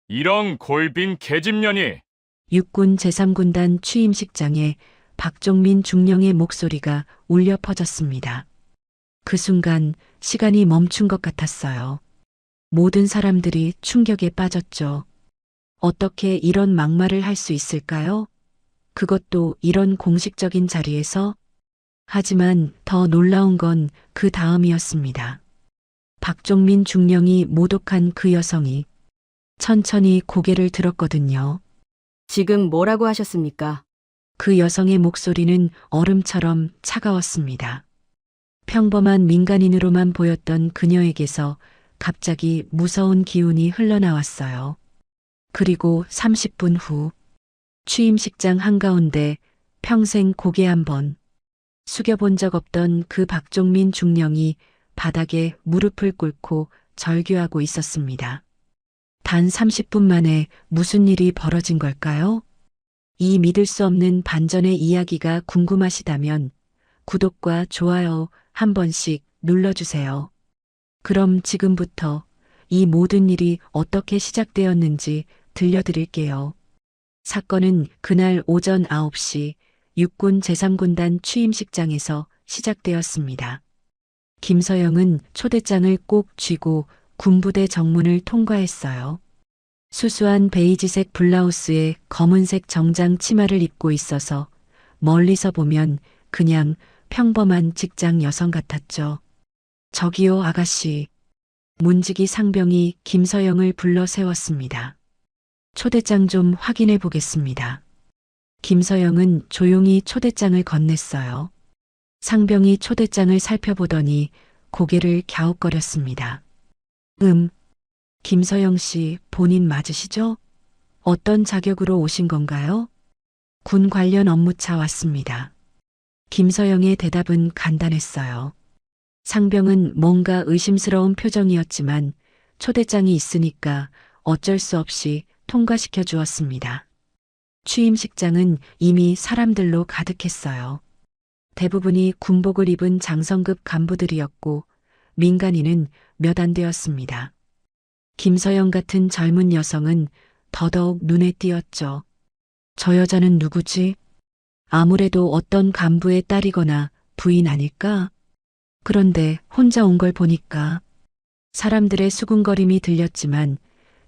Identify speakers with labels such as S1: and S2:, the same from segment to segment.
S1: 이런 골빈 계집년이.
S2: 육군 제3군단 취임식장에 박종민 중령의 목소리가 울려 퍼졌습니다. 그 순간 시간이 멈춘 것 같았어요. 모든 사람들이 충격에 빠졌죠. 어떻게 이런 막말을 할 수 있을까요? 그것도 이런 공식적인 자리에서? 하지만 더 놀라운 건 그 다음이었습니다. 박종민 중령이 모독한 그 여성이 천천히 고개를 들었거든요.
S3: 지금 뭐라고 하셨습니까?
S2: 그 여성의 목소리는 얼음처럼 차가웠습니다. 평범한 민간인으로만 보였던 그녀에게서 갑자기 무서운 기운이 흘러나왔어요. 그리고 30분 후 취임식장 한가운데 평생 고개 한번 숙여본 적 없던 그 박종민 중령이 바닥에 무릎을 꿇고 절규하고 있었습니다. 단 30분 만에 무슨 일이 벌어진 걸까요? 이 믿을 수 없는 반전의 이야기가 궁금하시다면 구독과 좋아요 한 번씩 눌러주세요. 그럼 지금부터 이 모든 일이 어떻게 시작되었는지 들려드릴게요. 사건은 그날 오전 9시 육군 제3군단 취임식장에서 시작되었습니다. 김서영은 초대장을 꼭 쥐고 군부대 정문을 통과했어요. 수수한 베이지색 블라우스에 검은색 정장 치마를 입고 있어서 멀리서 보면 그냥 평범한 직장 여성 같았죠. 저기요, 아가씨. 문지기 상병이 김서영을 불러 세웠습니다. 초대장 좀 확인해 보겠습니다. 김서영은 조용히 초대장을 건넸어요. 상병이 초대장을 살펴보더니 고개를 갸웃거렸습니다. 김서영 씨 본인 맞으시죠? 어떤 자격으로 오신 건가요? 군 관련 업무차 왔습니다. 김서영의 대답은 간단했어요. 상병은 뭔가 의심스러운 표정이었지만 초대장이 있으니까 어쩔 수 없이 통과시켜 주었습니다. 취임식장은 이미 사람들로 가득했어요. 대부분이 군복을 입은 장성급 간부들이었고 민간인은 몇 안 되었습니다. 김서영 같은 젊은 여성은 더더욱 눈에 띄었죠. 저 여자는 누구지? 아무래도 어떤 간부의 딸이거나 부인 아닐까? 그런데 혼자 온 걸 보니까 사람들의 수군거림이 들렸지만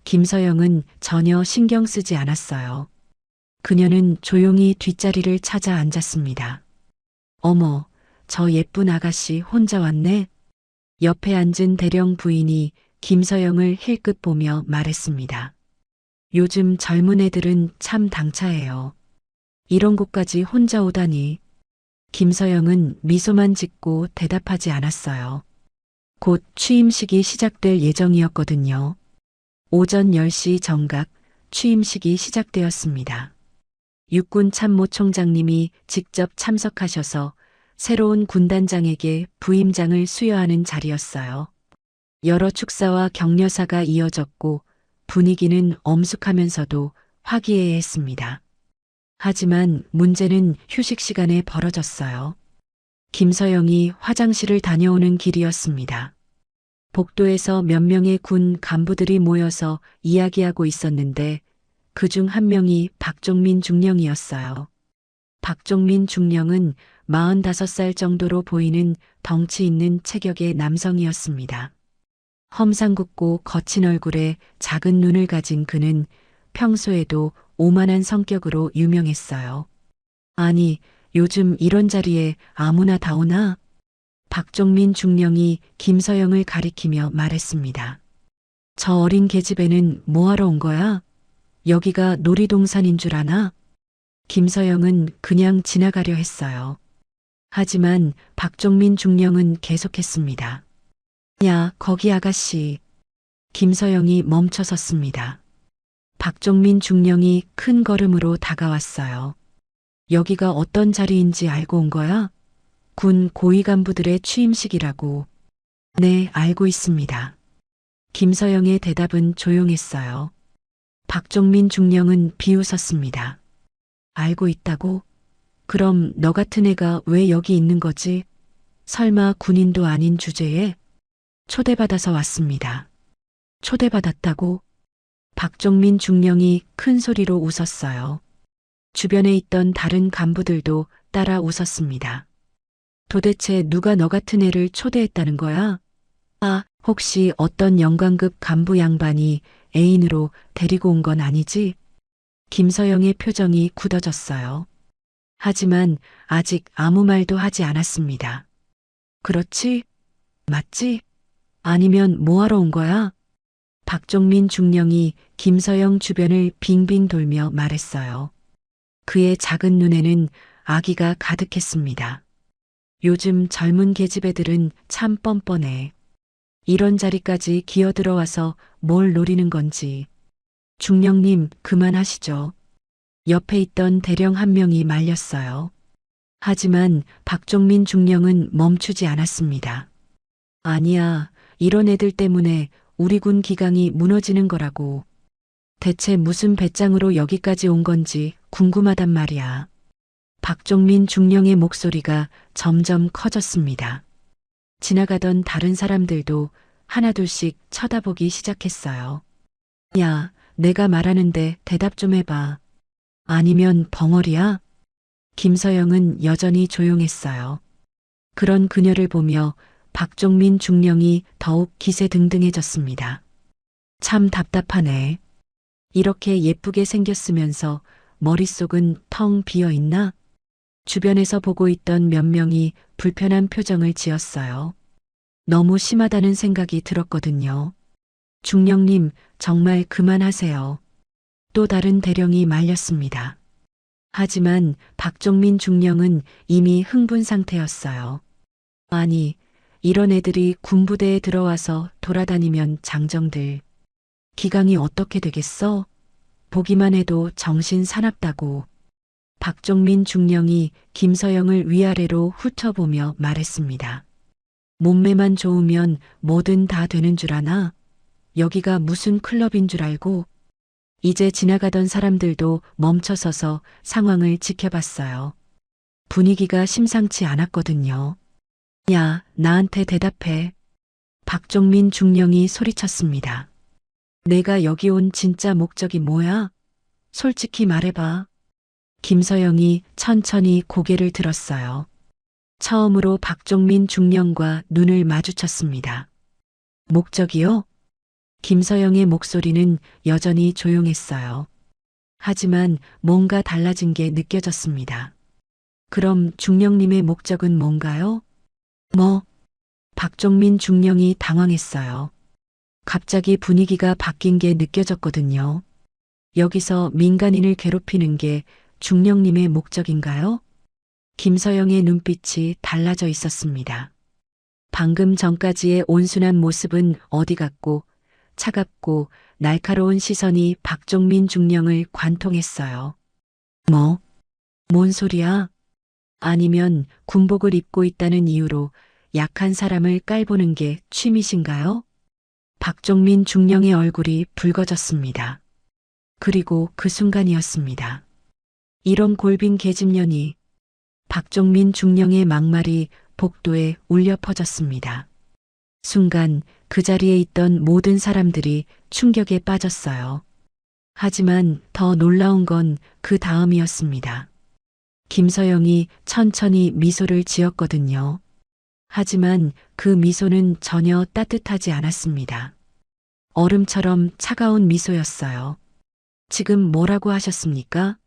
S2: 김서영은 전혀 신경 쓰지 않았어요. 그녀는 조용히 뒷자리를 찾아 앉았습니다. 어머, 저 예쁜 아가씨 혼자 왔네? 옆에 앉은 대령 부인이 김서영을 힐끗 보며 말했습니다. 요즘 젊은 애들은 참 당차해요. 이런 곳까지 혼자 오다니. 김서영은 미소만 짓고 대답하지 않았어요. 곧 취임식이 시작될 예정이었거든요. 오전 10시 정각 취임식이 시작되었습니다. 육군 참모총장님이 직접 참석하셔서 새로운 군단장에게 부임장을 수여하는 자리였어요. 여러 축사와 격려사가 이어졌고 분위기는 엄숙하면서도 화기애애했습니다. 하지만 문제는 휴식 시간에 벌어졌어요. 김서영이 화장실을 다녀오는 길이었습니다. 복도에서 몇 명의 군 간부들이 모여서 이야기하고 있었는데 그중 한 명이 박종민 중령이었어요. 박종민 중령은 45살 정도로 보이는 덩치 있는 체격의 남성이었습니다. 험상궂고 거친 얼굴에 작은 눈을 가진 그는 평소에도 오만한 성격으로 유명했어요. 아니, 요즘 이런 자리에 아무나 다 오나? 박종민 중령이 김서영을 가리키며 말했습니다. 저 어린 계집애는 뭐하러 온 거야? 여기가 놀이동산인 줄 아나? 김서영은 그냥 지나가려 했어요. 하지만 박종민 중령은 계속했습니다. 야, 거기 아가씨. 김서영이 멈춰섰습니다. 박종민 중령이 큰 걸음으로 다가왔어요. 여기가 어떤 자리인지 알고 온 거야? 군 고위 간부들의 취임식이라고. 네, 알고 있습니다. 김서영의 대답은 조용했어요. 박종민 중령은 비웃었습니다. 알고 있다고? 그럼 너 같은 애가 왜 여기 있는 거지? 설마 군인도 아닌 주제에? 초대받아서 왔습니다. 초대받았다고? 박종민 중령이 큰 소리로 웃었어요. 주변에 있던 다른 간부들도 따라 웃었습니다. 도대체 누가 너 같은 애를 초대했다는 거야? 아, 혹시 어떤 영관급 간부 양반이 애인으로 데리고 온 건 아니지? 김서영의 표정이 굳어졌어요. 하지만 아직 아무 말도 하지 않았습니다. 그렇지? 맞지? 아니면 뭐하러 온 거야? 박종민 중령이 김서영 주변을 빙빙 돌며 말했어요. 그의 작은 눈에는 아기가 가득했습니다. 요즘 젊은 계집애들은 참 뻔뻔해. 이런 자리까지 기어들어와서 뭘 노리는 건지. 중령님, 그만하시죠. 옆에 있던 대령 한 명이 말렸어요. 하지만 박종민 중령은 멈추지 않았습니다. 아니야, 이런 애들 때문에 우리 군 기강이 무너지는 거라고. 대체 무슨 배짱으로 여기까지 온 건지 궁금하단 말이야. 박종민 중령의 목소리가 점점 커졌습니다. 지나가던 다른 사람들도 하나둘씩 쳐다보기 시작했어요. 야, 내가 말하는데 대답 좀 해봐. 아니면 벙어리야? 김서영은 여전히 조용했어요. 그런 그녀를 보며 박종민 중령이 더욱 기세등등해졌습니다. 참 답답하네. 이렇게 예쁘게 생겼으면서 머릿속은 텅 비어 있나? 주변에서 보고 있던 몇 명이 불편한 표정을 지었어요. 너무 심하다는 생각이 들었거든요. 중령님, 정말 그만하세요. 또 다른 대령이 말렸습니다. 하지만 박종민 중령은 이미 흥분 상태였어요. 아니, 이런 애들이 군부대에 들어와서 돌아다니면 장정들. 기강이 어떻게 되겠어? 보기만 해도 정신 사납다고. 박종민 중령이 김서영을 위아래로 훑어보며 말했습니다. 몸매만 좋으면 뭐든 다 되는 줄 아나? 여기가 무슨 클럽인 줄 알고? 이제 지나가던 사람들도 멈춰서서 상황을 지켜봤어요. 분위기가 심상치 않았거든요. 야, 나한테 대답해. 박종민 중령이 소리쳤습니다. 내가 여기 온 진짜 목적이 뭐야? 솔직히 말해봐. 김서영이 천천히 고개를 들었어요. 처음으로 박종민 중령과 눈을 마주쳤습니다. 목적이요? 김서영의 목소리는 여전히 조용했어요. 하지만 뭔가 달라진 게 느껴졌습니다. 그럼 중령님의 목적은 뭔가요? 뭐? 박종민 중령이 당황했어요. 갑자기 분위기가 바뀐 게 느껴졌거든요. 여기서 민간인을 괴롭히는 게 중령님의 목적인가요? 김서영의 눈빛이 달라져 있었습니다. 방금 전까지의 온순한 모습은 어디 갔고 차갑고 날카로운 시선이 박종민 중령을 관통했어요. 뭐? 뭔 소리야? 아니면 군복을 입고 있다는 이유로 약한 사람을 깔보는 게 취미신가요? 박종민 중령의 얼굴이 붉어졌습니다. 그리고 그 순간이었습니다. 이런 골빈 계집년이. 박종민 중령의 막말이 복도에 울려 퍼졌습니다. 순간 그 자리에 있던 모든 사람들이 충격에 빠졌어요. 하지만 더 놀라운 건 그 다음이었습니다. 김서영이 천천히 미소를 지었거든요. 하지만 그 미소는 전혀 따뜻하지 않았습니다. 얼음처럼 차가운 미소였어요. 지금 뭐라고 하셨습니까?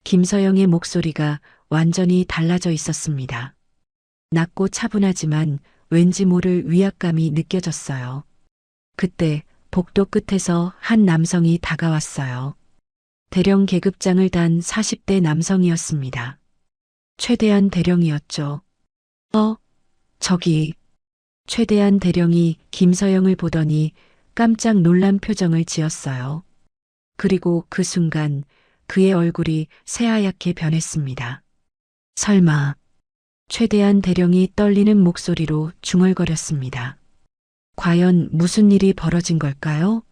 S2: 김서영의 목소리가 완전히 달라져 있었습니다. 낮고 차분하지만 왠지 모를 위압감이 느껴졌어요. 그때 복도 끝에서 한 남성이 다가왔어요. 대령 계급장을 단 40대 남성이었습니다. 최대한 대령이었죠. 저기. 최대한 대령이 김서영을 보더니 깜짝 놀란 표정을 지었어요. 그리고 그 순간 그의 얼굴이 새하얗게 변했습니다. 설마. 최대한 대령이 떨리는 목소리로 중얼거렸습니다. 과연 무슨 일이 벌어진 걸까요?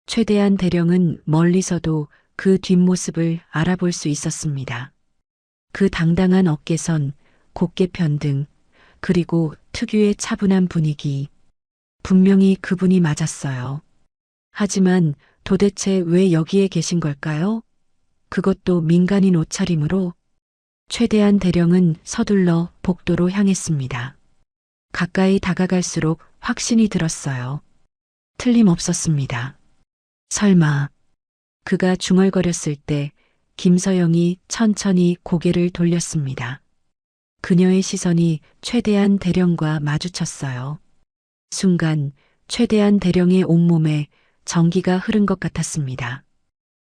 S2: 최대한 대령은 멀리서도 그 뒷모습을 알아볼 수 있었습니다. 그 당당한 어깨선, 곧게 편등, 그리고 특유의 차분한 분위기. 분명히 그분이 맞았어요. 하지만 도대체 왜 여기에 계신 걸까요? 그것도 민간인 옷차림으로. 최대한 대령은 서둘러 복도로 향했습니다. 가까이 다가갈수록 확신이 들었어요. 틀림없었습니다. 설마. 그가 중얼거렸을 때 김서영이 천천히 고개를 돌렸습니다. 그녀의 시선이 최대한 대령과 마주쳤어요. 순간 최대한 대령의 온몸에 전기가 흐른 것 같았습니다.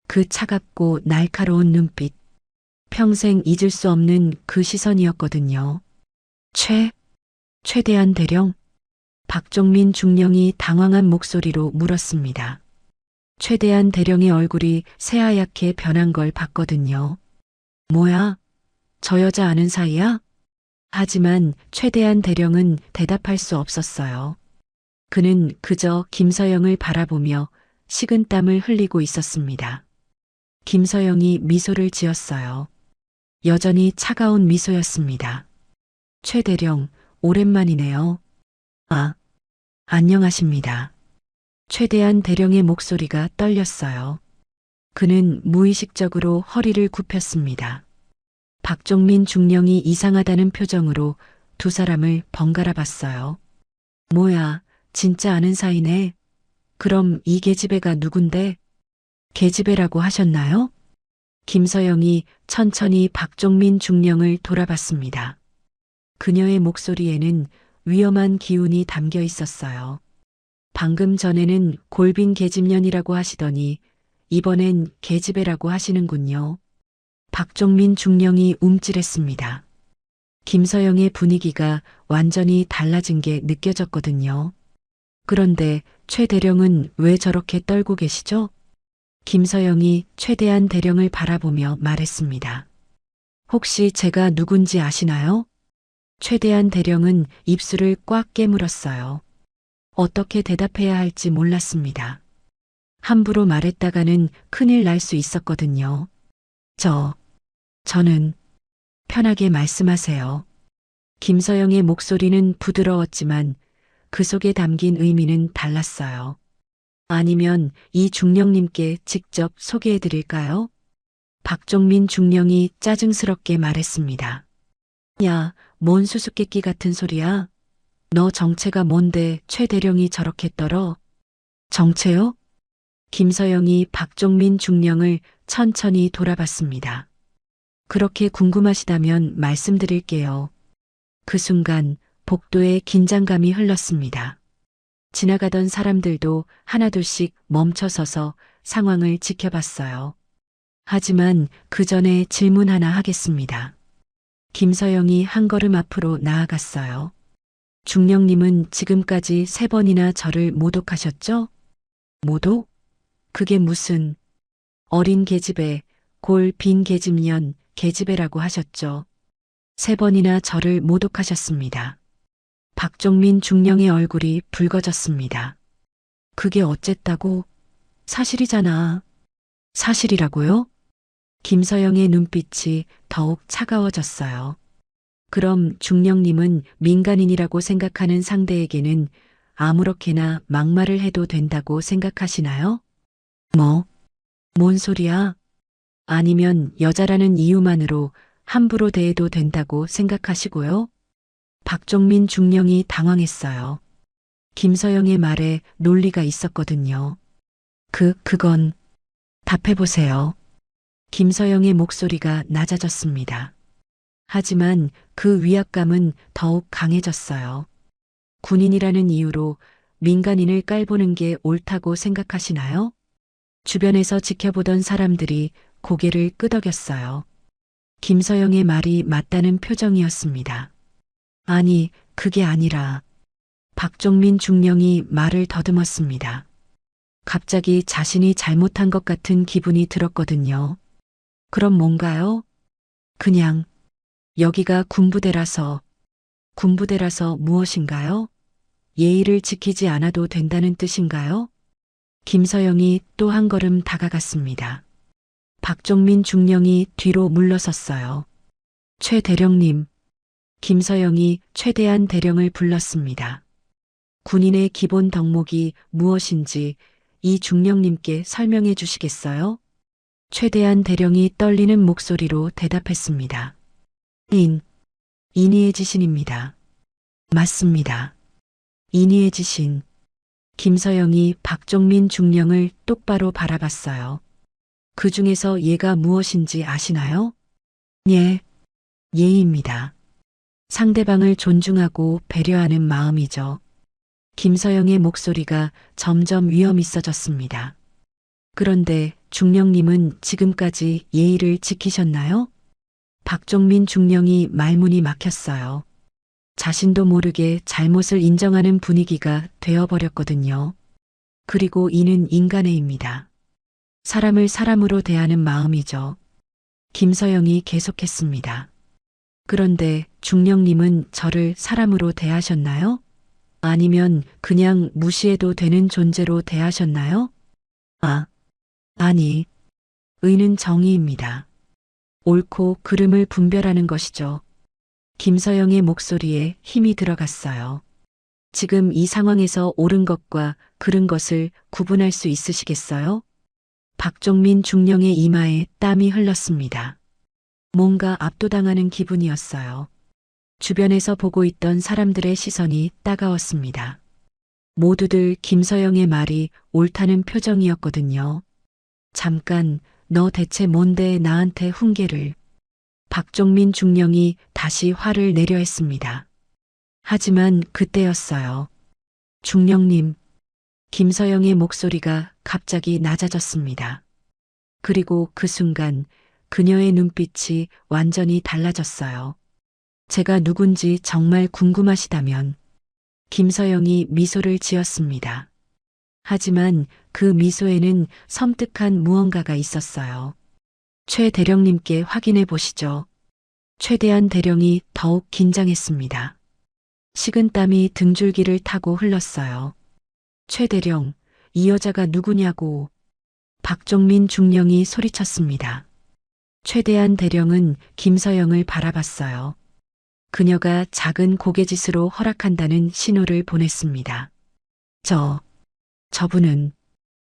S2: 그 차갑고 날카로운 눈빛. 평생 잊을 수 없는 그 시선이었거든요. 최대한 대령? 박종민 중령이 당황한 목소리로 물었습니다. 최대한 대령의 얼굴이 새하얗게 변한 걸 봤거든요. 뭐야? 저 여자 아는 사이야? 하지만 최대한 대령은 대답할 수 없었어요. 그는 그저 김서영을 바라보며 식은땀을 흘리고 있었습니다. 김서영이 미소를 지었어요. 여전히 차가운 미소였습니다. 최 대령, 오랜만이네요. 안녕하십니다. 최대한 대령의 목소리가 떨렸어요. 그는 무의식적으로 허리를 굽혔습니다. 박종민 중령이 이상하다는 표정으로 두 사람을 번갈아 봤어요. 뭐야, 진짜 아는 사이네. 그럼 이 계집애가 누군데? 계집애라고 하셨나요? 김서영이 천천히 박종민 중령을 돌아봤습니다. 그녀의 목소리에는 위험한 기운이 담겨 있었어요. 방금 전에는 골빈 계집년이라고 하시더니 이번엔 계집애라고 하시는군요. 박종민 중령이 움찔했습니다. 김서영의 분위기가 완전히 달라진 게 느껴졌거든요. 그런데 최 대령은 왜 저렇게 떨고 계시죠? 김서영이 최대한 대령을 바라보며 말했습니다. 혹시 제가 누군지 아시나요? 최대한 대령은 입술을 꽉 깨물었어요. 어떻게 대답해야 할지 몰랐습니다. 함부로 말했다가는 큰일 날 수 있었거든요. 저는 편하게 말씀하세요. 김서영의 목소리는 부드러웠지만 그 속에 담긴 의미는 달랐어요. 아니면 이 중령님께 직접 소개해 드릴까요? 박종민 중령이 짜증스럽게 말했습니다. 야, 뭔 수수께끼 같은 소리야? 너 정체가 뭔데 최 대령이 저렇게 떨어? 정체요? 김서영이 박종민 중령을 천천히 돌아봤습니다. 그렇게 궁금하시다면 말씀드릴게요. 그 순간 복도에 긴장감이 흘렀습니다. 지나가던 사람들도 하나둘씩 멈춰서서 상황을 지켜봤어요. 하지만 그 전에 질문 하나 하겠습니다. 김서영이 한 걸음 앞으로 나아갔어요. 중령님은 지금까지 3번이나 저를 모독하셨죠? 모독? 그게 무슨 어린 계집애, 골 빈 계집년, 계집애라고 하셨죠. 3번이나 저를 모독하셨습니다. 박종민 중령의 얼굴이 붉어졌습니다. 그게 어쨌다고? 사실이잖아. 사실이라고요? 김서영의 눈빛이 더욱 차가워졌어요. 그럼 중령님은 민간인이라고 생각하는 상대에게는 아무렇게나 막말을 해도 된다고 생각하시나요? 뭔 소리야? 아니면 여자라는 이유만으로 함부로 대해도 된다고 생각하시고요? 박종민 중령이 당황했어요. 김서영의 말에 논리가 있었거든요. 그건 답해보세요. 김서영의 목소리가 낮아졌습니다. 하지만 그 위압감은 더욱 강해졌어요. 군인이라는 이유로 민간인을 깔보는 게 옳다고 생각하시나요? 주변에서 지켜보던 사람들이 고개를 끄덕였어요. 김서영의 말이 맞다는 표정이었습니다. 아니, 그게 아니라 박종민 중령이 말을 더듬었습니다. 갑자기 자신이 잘못한 것 같은 기분이 들었거든요. 그럼 뭔가요? 그냥 여기가 군부대라서 무엇인가요? 예의를 지키지 않아도 된다는 뜻인가요? 김서영이 또 한 걸음 다가갔습니다. 박종민 중령이 뒤로 물러섰어요. 최 대령님. 김서영이 최대한 대령을 불렀습니다. 군인의 기본 덕목이 무엇인지 이 중령님께 설명해 주시겠어요? 최대한 대령이 떨리는 목소리로 대답했습니다. 인의의 지신입니다. 맞습니다. 인의의 지신. 김서영이 박종민 중령을 똑바로 바라봤어요. 그 중에서 예가 무엇인지 아시나요? 예, 예입니다. 상대방을 존중하고 배려하는 마음이죠. 김서영의 목소리가 점점 위험 있어졌습니다. 그런데 중령님은 지금까지 예의를 지키셨나요? 박종민 중령이 말문이 막혔어요. 자신도 모르게 잘못을 인정하는 분위기가 되어버렸거든요. 그리고 이는 인간의입니다. 사람을 사람으로 대하는 마음이죠. 김서영이 계속했습니다. 그런데 중령님은 저를 사람으로 대하셨나요? 아니면 그냥 무시해도 되는 존재로 대하셨나요? 아니. 의는 정의입니다. 옳고 그름을 분별하는 것이죠. 김서영의 목소리에 힘이 들어갔어요. 지금 이 상황에서 옳은 것과 그른 것을 구분할 수 있으시겠어요? 박종민 중령의 이마에 땀이 흘렀습니다. 뭔가 압도당하는 기분이었어요. 주변에서 보고 있던 사람들의 시선이 따가웠습니다. 모두들 김서영의 말이 옳다는 표정이었거든요. 잠깐, 너 대체 뭔데 나한테 훈계를. 박종민 중령이 다시 화를 내려 했습니다. 하지만 그때였어요. 중령님, 김서영의 목소리가 갑자기 낮아졌습니다. 그리고 그 순간 그녀의 눈빛이 완전히 달라졌어요. 제가 누군지 정말 궁금하시다면. 김서영이 미소를 지었습니다. 하지만 그 미소에는 섬뜩한 무언가가 있었어요. 최 대령님께 확인해 보시죠. 최대한 대령이 더욱 긴장했습니다. 식은땀이 등줄기를 타고 흘렀어요. 최 대령, 이 여자가 누구냐고. 박종민 중령이 소리쳤습니다. 최대한 대령은 김서영을 바라봤어요. 그녀가 작은 고개짓으로 허락한다는 신호를 보냈습니다. 저분은.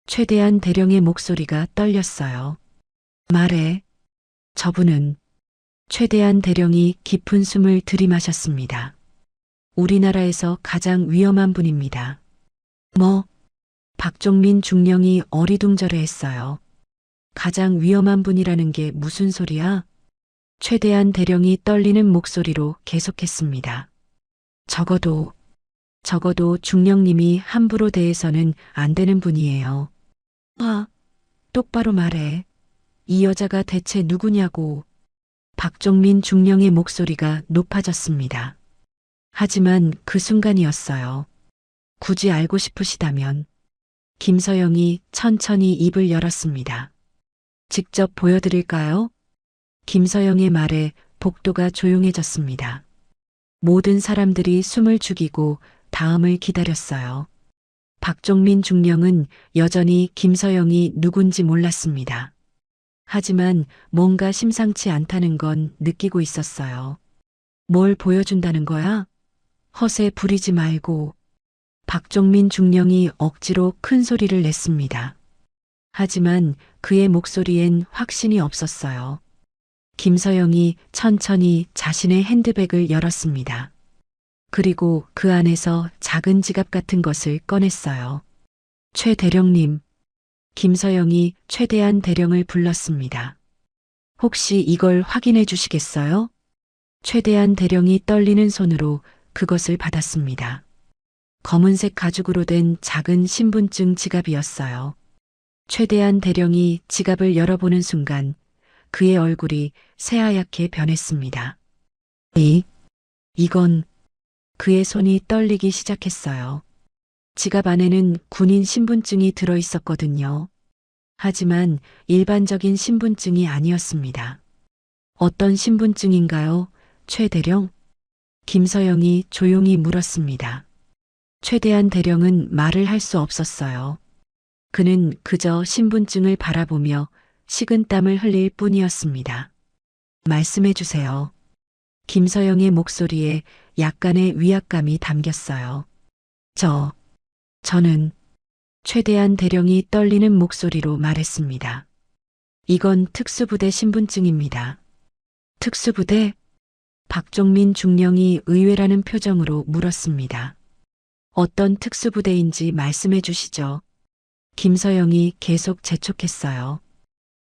S2: 최대한 대령의 목소리가 떨렸어요. 말해. 저분은. 최대한 대령이 깊은 숨을 들이마셨습니다. 우리나라에서 가장 위험한 분입니다. 박종민 중령이 어리둥절해했어요. 가장 위험한 분이라는 게 무슨 소리야? 최대한 대령이 떨리는 목소리로 계속했습니다. 적어도 중령님이 함부로 대해서는 안 되는 분이에요. 똑바로 말해. 이 여자가 대체 누구냐고. 박종민 중령의 목소리가 높아졌습니다. 하지만 그 순간이었어요. 굳이 알고 싶으시다면. 김서영이 천천히 입을 열었습니다. 직접 보여드릴까요? 김서영의 말에 복도가 조용해졌습니다. 모든 사람들이 숨을 죽이고 다음을 기다렸어요. 박종민 중령은 여전히 김서영이 누군지 몰랐습니다. 하지만 뭔가 심상치 않다는 건 느끼고 있었어요. 뭘 보여준다는 거야? 허세 부리지 말고. 박종민 중령이 억지로 큰 소리를 냈습니다. 하지만 그의 목소리엔 확신이 없었어요. 김서영이 천천히 자신의 핸드백을 열었습니다. 그리고 그 안에서 작은 지갑 같은 것을 꺼냈어요. 최 대령님. 김서영이 최대한 대령을 불렀습니다. 혹시 이걸 확인해 주시겠어요? 최대한 대령이 떨리는 손으로 그것을 받았습니다. 검은색 가죽으로 된 작은 신분증 지갑이었어요. 최대한 대령이 지갑을 열어보는 순간 그의 얼굴이 새하얗게 변했습니다. 이건. 그의 손이 떨리기 시작했어요. 지갑 안에는 군인 신분증이 들어 있었거든요. 하지만 일반적인 신분증이 아니었습니다. 어떤 신분증인가요, 최 대령? 김서영이 조용히 물었습니다. 최대한 대령은 말을 할 수 없었어요. 그는 그저 신분증을 바라보며 식은땀을 흘릴 뿐이었습니다. 말씀해 주세요. 김서영의 목소리에 약간의 위압감이 담겼어요. 저는 최대한 대령이 떨리는 목소리로 말했습니다. 이건 특수부대 신분증입니다. 특수부대? 박종민 중령이 의외라는 표정으로 물었습니다. 어떤 특수부대인지 말씀해 주시죠. 김서영이 계속 재촉했어요.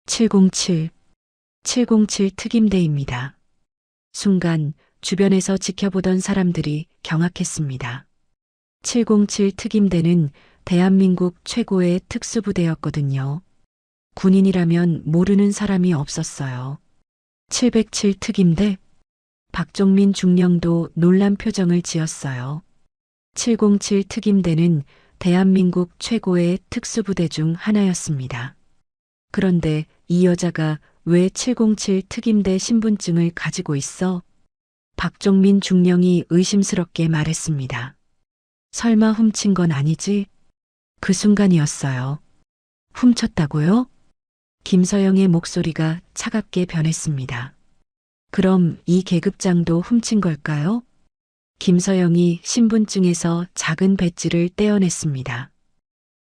S2: 707 특임대입니다. 순간 주변에서 지켜보던 사람들이 경악했습니다. 707 특임대는 대한민국 최고의 특수부대였거든요. 군인이라면 모르는 사람이 없었어요. 707 특임대? 박종민 중령도 놀란 표정을 지었어요. 707 특임대는 대한민국 최고의 특수부대 중 하나였습니다. 그런데 이 여자가 왜 707 특임대 신분증을 가지고 있어? 박종민 중령이 의심스럽게 말했습니다. 설마 훔친 건 아니지? 그 순간이었어요. 훔쳤다고요? 김서영의 목소리가 차갑게 변했습니다. 그럼 이 계급장도 훔친 걸까요? 김서영이 신분증에서 작은 배지를 떼어냈습니다.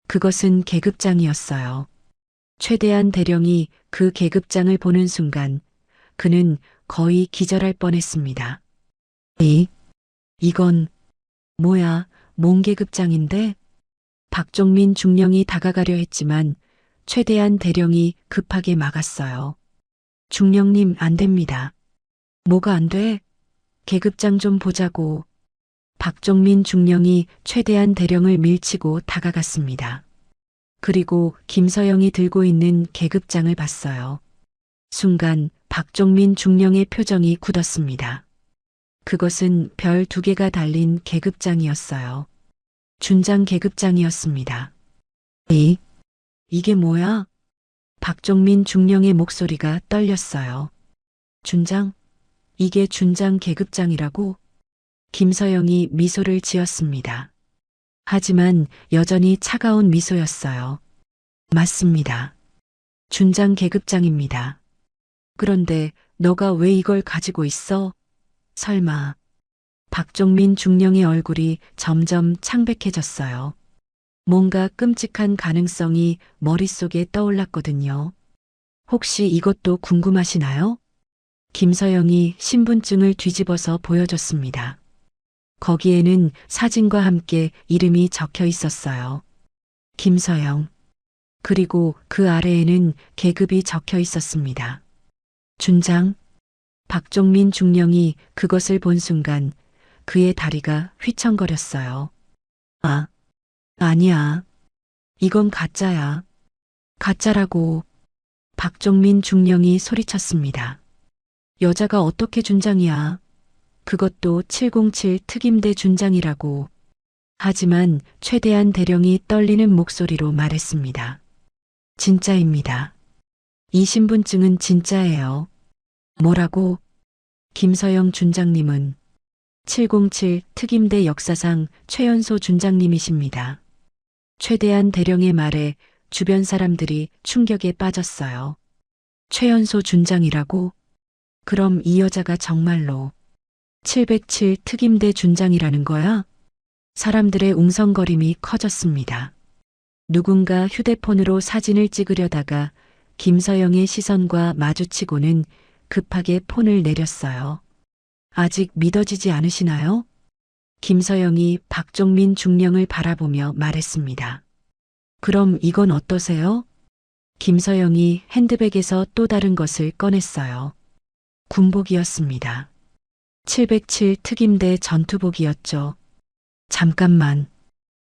S2: 그것은 계급장이었어요. 최대한 대령이 그 계급장을 보는 순간 그는 거의 기절할 뻔했습니다. 이건 뭐야, 뭔 계급장인데? 박종민 중령이 다가가려 했지만 최대한 대령이 급하게 막았어요. 중령님, 안 됩니다. 뭐가 안 돼? 계급장 좀 보자고. 박종민 중령이 최대한 대령을 밀치고 다가갔습니다. 그리고 김서영이 들고 있는 계급장을 봤어요. 순간 박종민 중령의 표정이 굳었습니다. 그것은 별 2개가 달린 계급장이었어요. 준장 계급장이었습니다. 이게 뭐야? 박종민 중령의 목소리가 떨렸어요. 준장? 이게 준장 계급장이라고? 김서영이 미소를 지었습니다. 하지만 여전히 차가운 미소였어요. 맞습니다. 준장 계급장입니다. 그런데 너가 왜 이걸 가지고 있어? 설마. 박종민 중령의 얼굴이 점점 창백해졌어요. 뭔가 끔찍한 가능성이 머릿속에 떠올랐거든요. 혹시 이것도 궁금하시나요? 김서영이 신분증을 뒤집어서 보여줬습니다. 거기에는 사진과 함께 이름이 적혀 있었어요. 김서영. 그리고 그 아래에는 계급이 적혀 있었습니다. 준장. 박종민 중령이 그것을 본 순간 그의 다리가 휘청거렸어요. 아니야. 이건 가짜야. 가짜라고. 박종민 중령이 소리쳤습니다. 여자가 어떻게 준장이야. 그것도 707 특임대 준장이라고. 하지만 최대한 대령이 떨리는 목소리로 말했습니다. 진짜입니다. 이 신분증은 진짜예요. 뭐라고? 김서영 준장님은 707 특임대 역사상 최연소 준장님이십니다. 최대한 대령의 말에 주변 사람들이 충격에 빠졌어요. 최연소 준장이라고? 그럼 이 여자가 정말로 707 특임대 준장이라는 거야? 사람들의 웅성거림이 커졌습니다. 누군가 휴대폰으로 사진을 찍으려다가 김서영의 시선과 마주치고는 급하게 폰을 내렸어요. 아직 믿어지지 않으시나요? 김서영이 박종민 중령을 바라보며 말했습니다. 그럼 이건 어떠세요? 김서영이 핸드백에서 또 다른 것을 꺼냈어요. 군복이었습니다. 707 특임대 전투복이었죠. 잠깐만.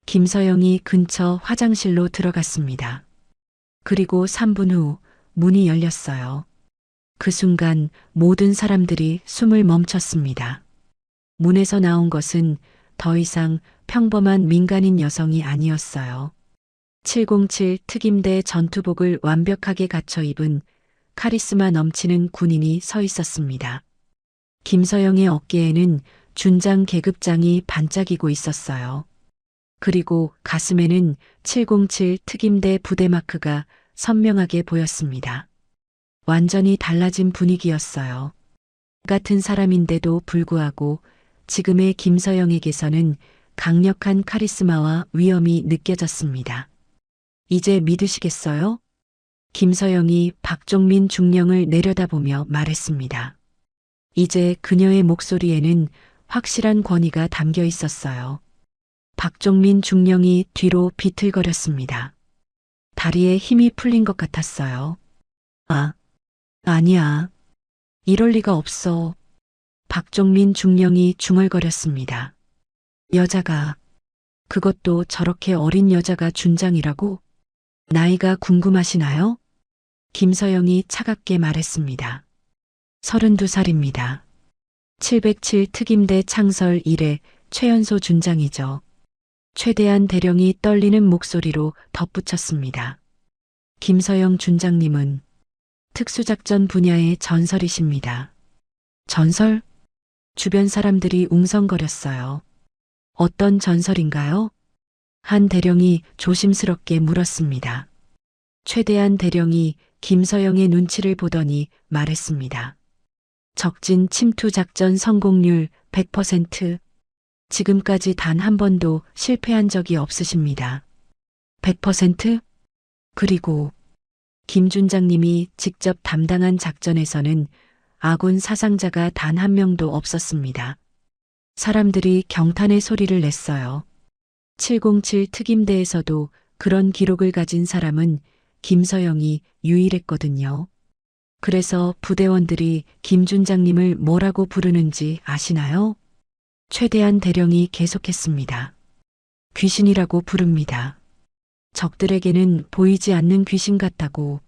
S2: 김서영이 근처 화장실로 들어갔습니다. 그리고 3분 후 문이 열렸어요. 그 순간 모든 사람들이 숨을 멈췄습니다. 문에서 나온 것은 더 이상 평범한 민간인 여성이 아니었어요. 707 특임대 전투복을 완벽하게 갖춰 입은 카리스마 넘치는 군인이 서 있었습니다. 김서영의 어깨에는 준장 계급장이 반짝이고 있었어요. 그리고 가슴에는 707 특임대 부대 마크가 선명하게 보였습니다. 완전히 달라진 분위기였어요. 같은 사람인데도 불구하고 지금의 김서영에게서는 강력한 카리스마와 위엄이 느껴졌습니다. 이제 믿으시겠어요? 김서영이 박종민 중령을 내려다보며 말했습니다. 이제 그녀의 목소리에는 확실한 권위가 담겨 있었어요. 박종민 중령이 뒤로 비틀거렸습니다. 다리에 힘이 풀린 것 같았어요. 아니야. 이럴 리가 없어. 박종민 중령이 중얼거렸습니다. 여자가, 그것도 저렇게 어린 여자가 준장이라고? 나이가 궁금하시나요? 김서영이 차갑게 말했습니다. 32살입니다. 707 특임대 창설 1회 최연소 준장이죠. 최대한 대령이 떨리는 목소리로 덧붙였습니다. 김서영 준장님은 특수작전 분야의 전설이십니다. 전설? 주변 사람들이 웅성거렸어요. 어떤 전설인가요? 한 대령이 조심스럽게 물었습니다. 최대한 대령이 김서영의 눈치를 보더니 말했습니다. 적진 침투 작전 성공률 100%. 지금까지 단 한 번도 실패한 적이 없으십니다. 100%? 그리고 김 준장님이 직접 담당한 작전에서는 아군 사상자가 단 한 명도 없었습니다. 사람들이 경탄의 소리를 냈어요. 707 특임대에서도 그런 기록을 가진 사람은 김서영이 유일했거든요. 그래서 부대원들이 김 준장님을 뭐라고 부르는지 아시나요? 최대한 대령이 계속했습니다. 귀신이라고 부릅니다. 적들에게는 보이지 않는 귀신 같다고.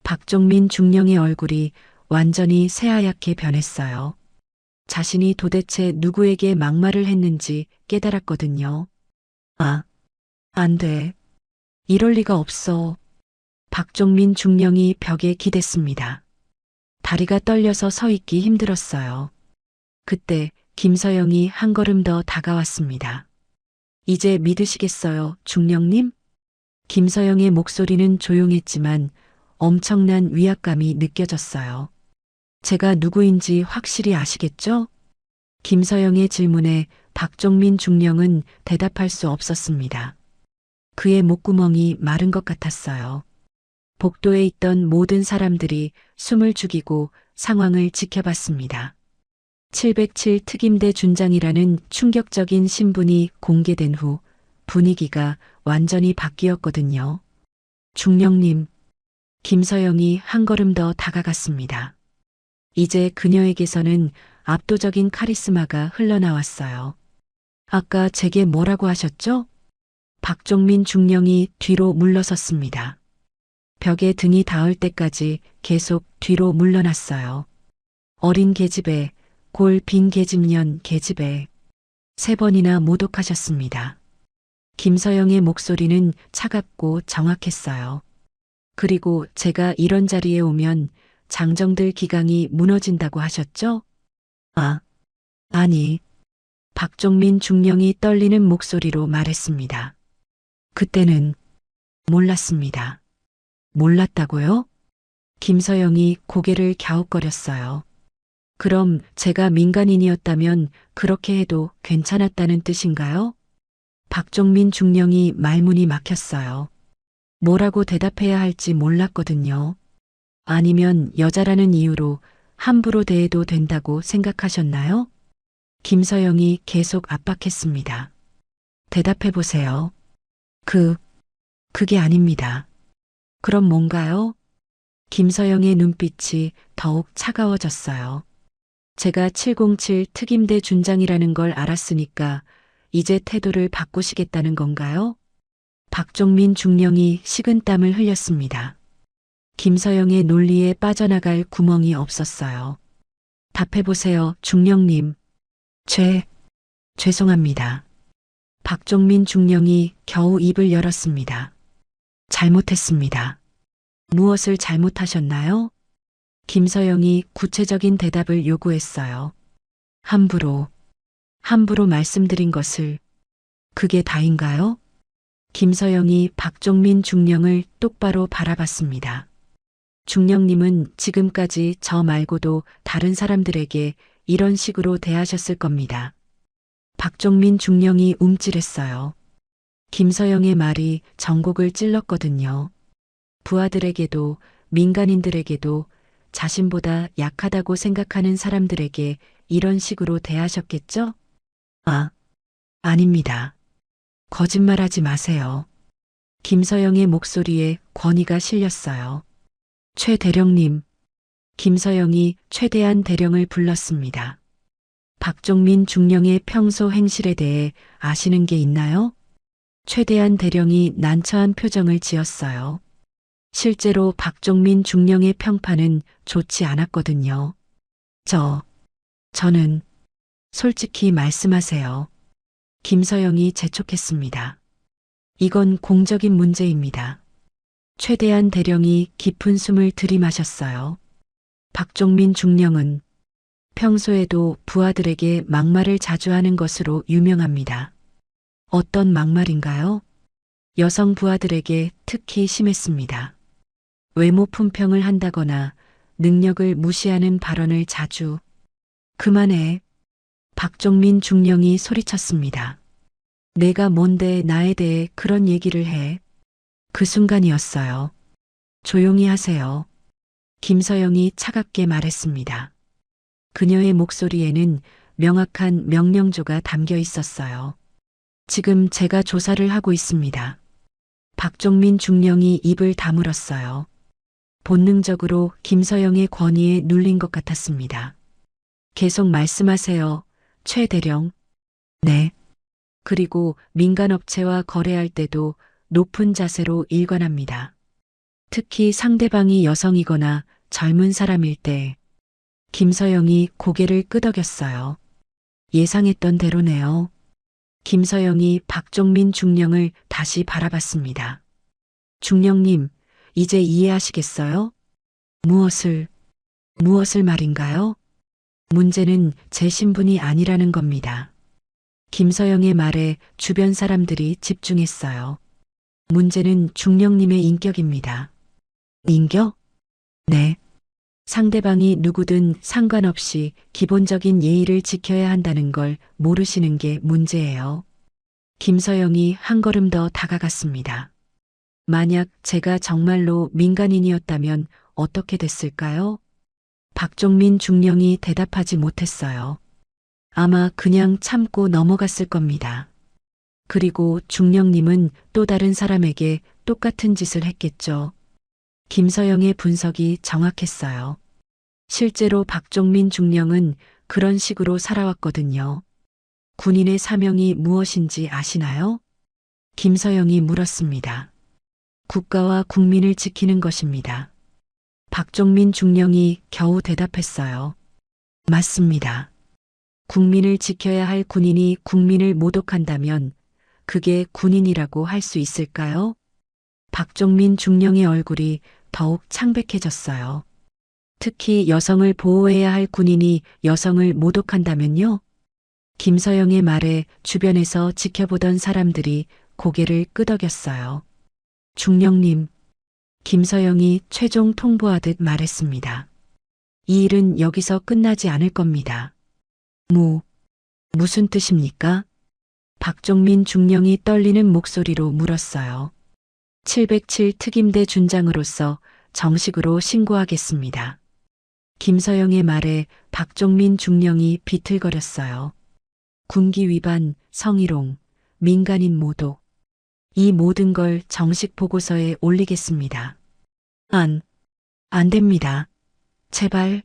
S2: 박종민 중령의 얼굴이 완전히 새하얗게 변했어요. 자신이 도대체 누구에게 막말을 했는지 깨달았거든요. 안 돼. 이럴 리가 없어. 박종민 중령이 벽에 기댔습니다. 다리가 떨려서 서 있기 힘들었어요. 그때 김서영이 한 걸음 더 다가왔습니다. 이제 믿으시겠어요, 중령님? 김서영의 목소리는 조용했지만 엄청난 위압감이 느껴졌어요. 제가 누구인지 확실히 아시겠죠? 김서영의 질문에 박종민 중령은 대답할 수 없었습니다. 그의 목구멍이 마른 것 같았어요. 복도에 있던 모든 사람들이 숨을 죽이고 상황을 지켜봤습니다. 707 특임대 준장이라는 충격적인 신분이 공개된 후 분위기가 완전히 바뀌었거든요. 중령님, 김서영이 한 걸음 더 다가갔습니다. 이제 그녀에게서는 압도적인 카리스마가 흘러나왔어요. 아까 제게 뭐라고 하셨죠? 박종민 중령이 뒤로 물러섰습니다. 벽에 등이 닿을 때까지 계속 뒤로 물러났어요. 어린 계집애, 골 빈 계집년 계집애. 3번이나 모독하셨습니다. 김서영의 목소리는 차갑고 정확했어요. 그리고 제가 이런 자리에 오면 장정들 기강이 무너진다고 하셨죠? 아니. 박종민 중령이 떨리는 목소리로 말했습니다. 그때는 몰랐습니다. 몰랐다고요? 김서영이 고개를 갸웃거렸어요. 그럼 제가 민간인이었다면 그렇게 해도 괜찮았다는 뜻인가요? 박종민 중령이 말문이 막혔어요. 뭐라고 대답해야 할지 몰랐거든요. 아니면 여자라는 이유로 함부로 대해도 된다고 생각하셨나요? 김서영이 계속 압박했습니다. 대답해보세요. 그게 아닙니다. 그럼 뭔가요? 김서영의 눈빛이 더욱 차가워졌어요. 제가 707 특임대 준장이라는 걸 알았으니까 이제 태도를 바꾸시겠다는 건가요? 박종민 중령이 식은땀을 흘렸습니다. 김서영의 논리에 빠져나갈 구멍이 없었어요. 답해보세요, 중령님. 죄송합니다. 박종민 중령이 겨우 입을 열었습니다. 잘못했습니다. 무엇을 잘못하셨나요? 김서영이 구체적인 대답을 요구했어요. 함부로 말씀드린 것을. 그게 다인가요? 김서영이 박종민 중령을 똑바로 바라봤습니다. 중령님은 지금까지 저 말고도 다른 사람들에게 이런 식으로 대하셨을 겁니다. 박종민 중령이 움찔했어요. 김서영의 말이 전곡을 찔렀거든요. 부하들에게도 민간인들에게도 자신보다 약하다고 생각하는 사람들에게 이런 식으로 대하셨겠죠? 아, 아닙니다. 거짓말하지 마세요. 김서영의 목소리에 권위가 실렸어요. 최 대령님. 김서영이 최대한 대령을 불렀습니다. 박종민 중령의 평소 행실에 대해 아시는 게 있나요? 최대한 대령이 난처한 표정을 지었어요. 실제로 박종민 중령의 평판은 좋지 않았거든요. 저는 솔직히 말씀하세요. 김서영이 재촉했습니다. 이건 공적인 문제입니다. 최대한 대령이 깊은 숨을 들이마셨어요. 박종민 중령은 평소에도 부하들에게 막말을 자주 하는 것으로 유명합니다. 어떤 막말인가요? 여성 부하들에게 특히 심했습니다. 외모 품평을 한다거나 능력을 무시하는 발언을 자주. 그만해. 박종민 중령이 소리쳤습니다. 내가 뭔데 나에 대해 그런 얘기를 해. 그 순간이었어요. 조용히 하세요. 김서영이 차갑게 말했습니다. 그녀의 목소리에는 명확한 명령조가 담겨 있었어요. 지금 제가 조사를 하고 있습니다. 박종민 중령이 입을 다물었어요. 본능적으로 김서영의 권위에 눌린 것 같았습니다. 계속 말씀하세요, 최 대령. 네. 그리고 민간업체와 거래할 때도 높은 자세로 일관합니다. 특히 상대방이 여성이거나 젊은 사람일 때. 김서영이 고개를 끄덕였어요. 예상했던 대로네요. 김서영이 박종민 중령을 다시 바라봤습니다. 중령님, 이제 이해하시겠어요? 무엇을 말인가요? 문제는 제 신분이 아니라는 겁니다. 김서영의 말에 주변 사람들이 집중했어요. 문제는 중령님의 인격입니다. 인격? 네. 상대방이 누구든 상관없이 기본적인 예의를 지켜야 한다는 걸 모르시는 게 문제예요. 김서영이 한 걸음 더 다가갔습니다. 만약 제가 정말로 민간인이었다면 어떻게 됐을까요? 박종민 중령이 대답하지 못했어요. 아마 그냥 참고 넘어갔을 겁니다. 그리고 중령님은 또 다른 사람에게 똑같은 짓을 했겠죠. 김서영의 분석이 정확했어요. 실제로 박종민 중령은 그런 식으로 살아왔거든요. 군인의 사명이 무엇인지 아시나요? 김서영이 물었습니다. 국가와 국민을 지키는 것입니다. 박종민 중령이 겨우 대답했어요. 맞습니다. 국민을 지켜야 할 군인이 국민을 모독한다면 그게 군인이라고 할 수 있을까요? 박종민 중령의 얼굴이 더욱 창백해졌어요. 특히 여성을 보호해야 할 군인이 여성을 모독한다면요? 김서영의 말에 주변에서 지켜보던 사람들이 고개를 끄덕였어요. 중령님, 김서영이 최종 통보하듯 말했습니다. 이 일은 여기서 끝나지 않을 겁니다. 무슨 뜻입니까? 박종민 중령이 떨리는 목소리로 물었어요. 707 특임대 준장으로서 정식으로 신고하겠습니다. 김서영의 말에 박종민 중령이 비틀거렸어요. 군기 위반, 성희롱, 민간인 모독. 이 모든 걸 정식 보고서에 올리겠습니다. 안 됩니다. 제발.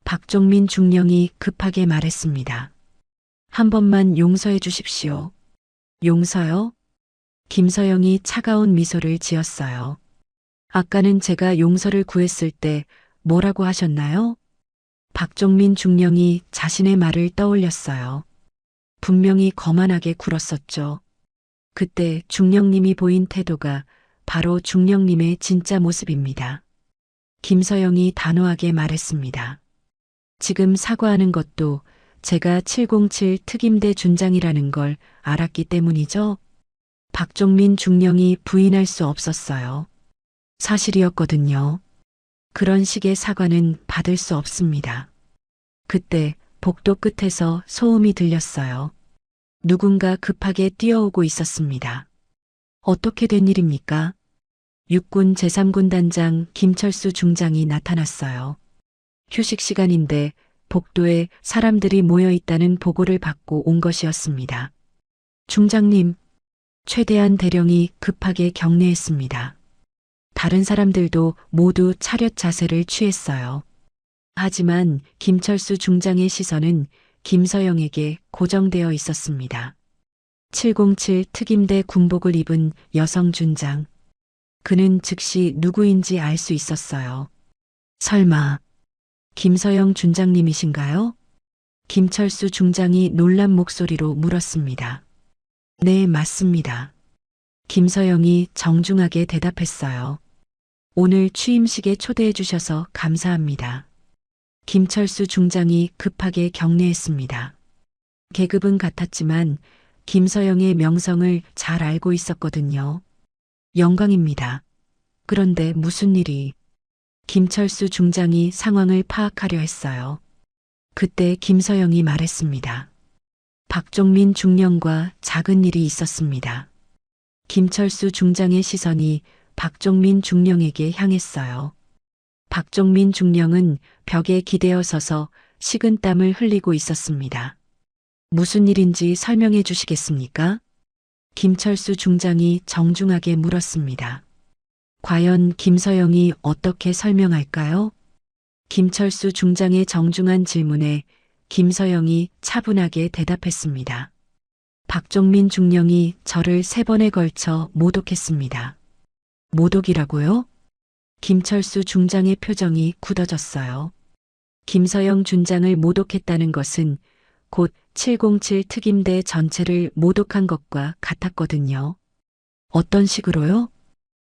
S2: 박종민 중령이 급하게 말했습니다. 한 번만 용서해 주십시오. 용서요? 김서영이 차가운 미소를 지었어요. 아까는 제가 용서를 구했을 때 뭐라고 하셨나요? 박종민 중령이 자신의 말을 떠올렸어요. 분명히 거만하게 굴었었죠. 그때 중령님이 보인 태도가 바로 중령님의 진짜 모습입니다. 김서영이 단호하게 말했습니다. 지금 사과하는 것도 제가 707 특임대 준장이라는 걸 알았기 때문이죠. 박종민 중령이 부인할 수 없었어요. 사실이었거든요. 그런 식의 사과는 받을 수 없습니다. 그때 복도 끝에서 소음이 들렸어요. 누군가 급하게 뛰어오고 있었습니다. 어떻게 된 일입니까? 육군 제3군 단장 김철수 중장이 나타났어요. 휴식 시간인데 복도에 사람들이 모여 있다는 보고를 받고 온 것이었습니다. 중장님, 최대한 대령이 급하게 격려했습니다. 다른 사람들도 모두 차렷 자세를 취했어요. 하지만 김철수 중장의 시선은 김서영에게 고정되어 있었습니다. 707 특임대 군복을 입은 여성 중장. 그는 즉시 누구인지 알 수 있었어요. 설마 김서영 중장님이신가요? 김철수 중장이 놀란 목소리로 물었습니다. 네, 맞습니다. 김서영이 정중하게 대답했어요. 오늘 취임식에 초대해 주셔서 감사합니다. 김철수 중장이 급하게 격려했습니다. 계급은 같았지만 김서영의 명성을 잘 알고 있었거든요. 영광입니다. 그런데 무슨 일이? 김철수 중장이 상황을 파악하려 했어요. 그때 김서영이 말했습니다. 박종민 중령과 작은 일이 있었습니다. 김철수 중장의 시선이 박종민 중령에게 향했어요. 박종민 중령은 벽에 기대어 서서 식은땀을 흘리고 있었습니다. 무슨 일인지 설명해 주시겠습니까? 김철수 중장이 정중하게 물었습니다. 과연 김서영이 어떻게 설명할까요? 김철수 중장의 정중한 질문에 김서영이 차분하게 대답했습니다. 박종민 중령이 저를 3번에 걸쳐 모독했습니다. 모독이라고요? 김철수 중장의 표정이 굳어졌어요. 김서영 중장을 모독했다는 것은 곧 707 특임대 전체를 모독한 것과 같았거든요. 어떤 식으로요?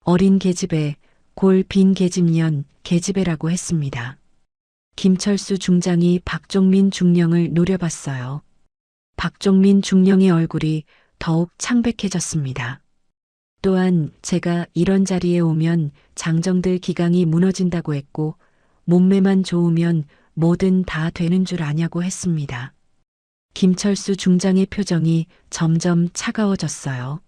S2: 어린 계집애, 골 빈 계집년, 계집애라고 했습니다. 김철수 중장이 박종민 중령을 노려봤어요. 박종민 중령의 얼굴이 더욱 창백해졌습니다. 또한 제가 이런 자리에 오면 장정들 기강이 무너진다고 했고 몸매만 좋으면 뭐든 다 되는 줄 아냐고 했습니다. 김철수 중장의 표정이 점점 차가워졌어요.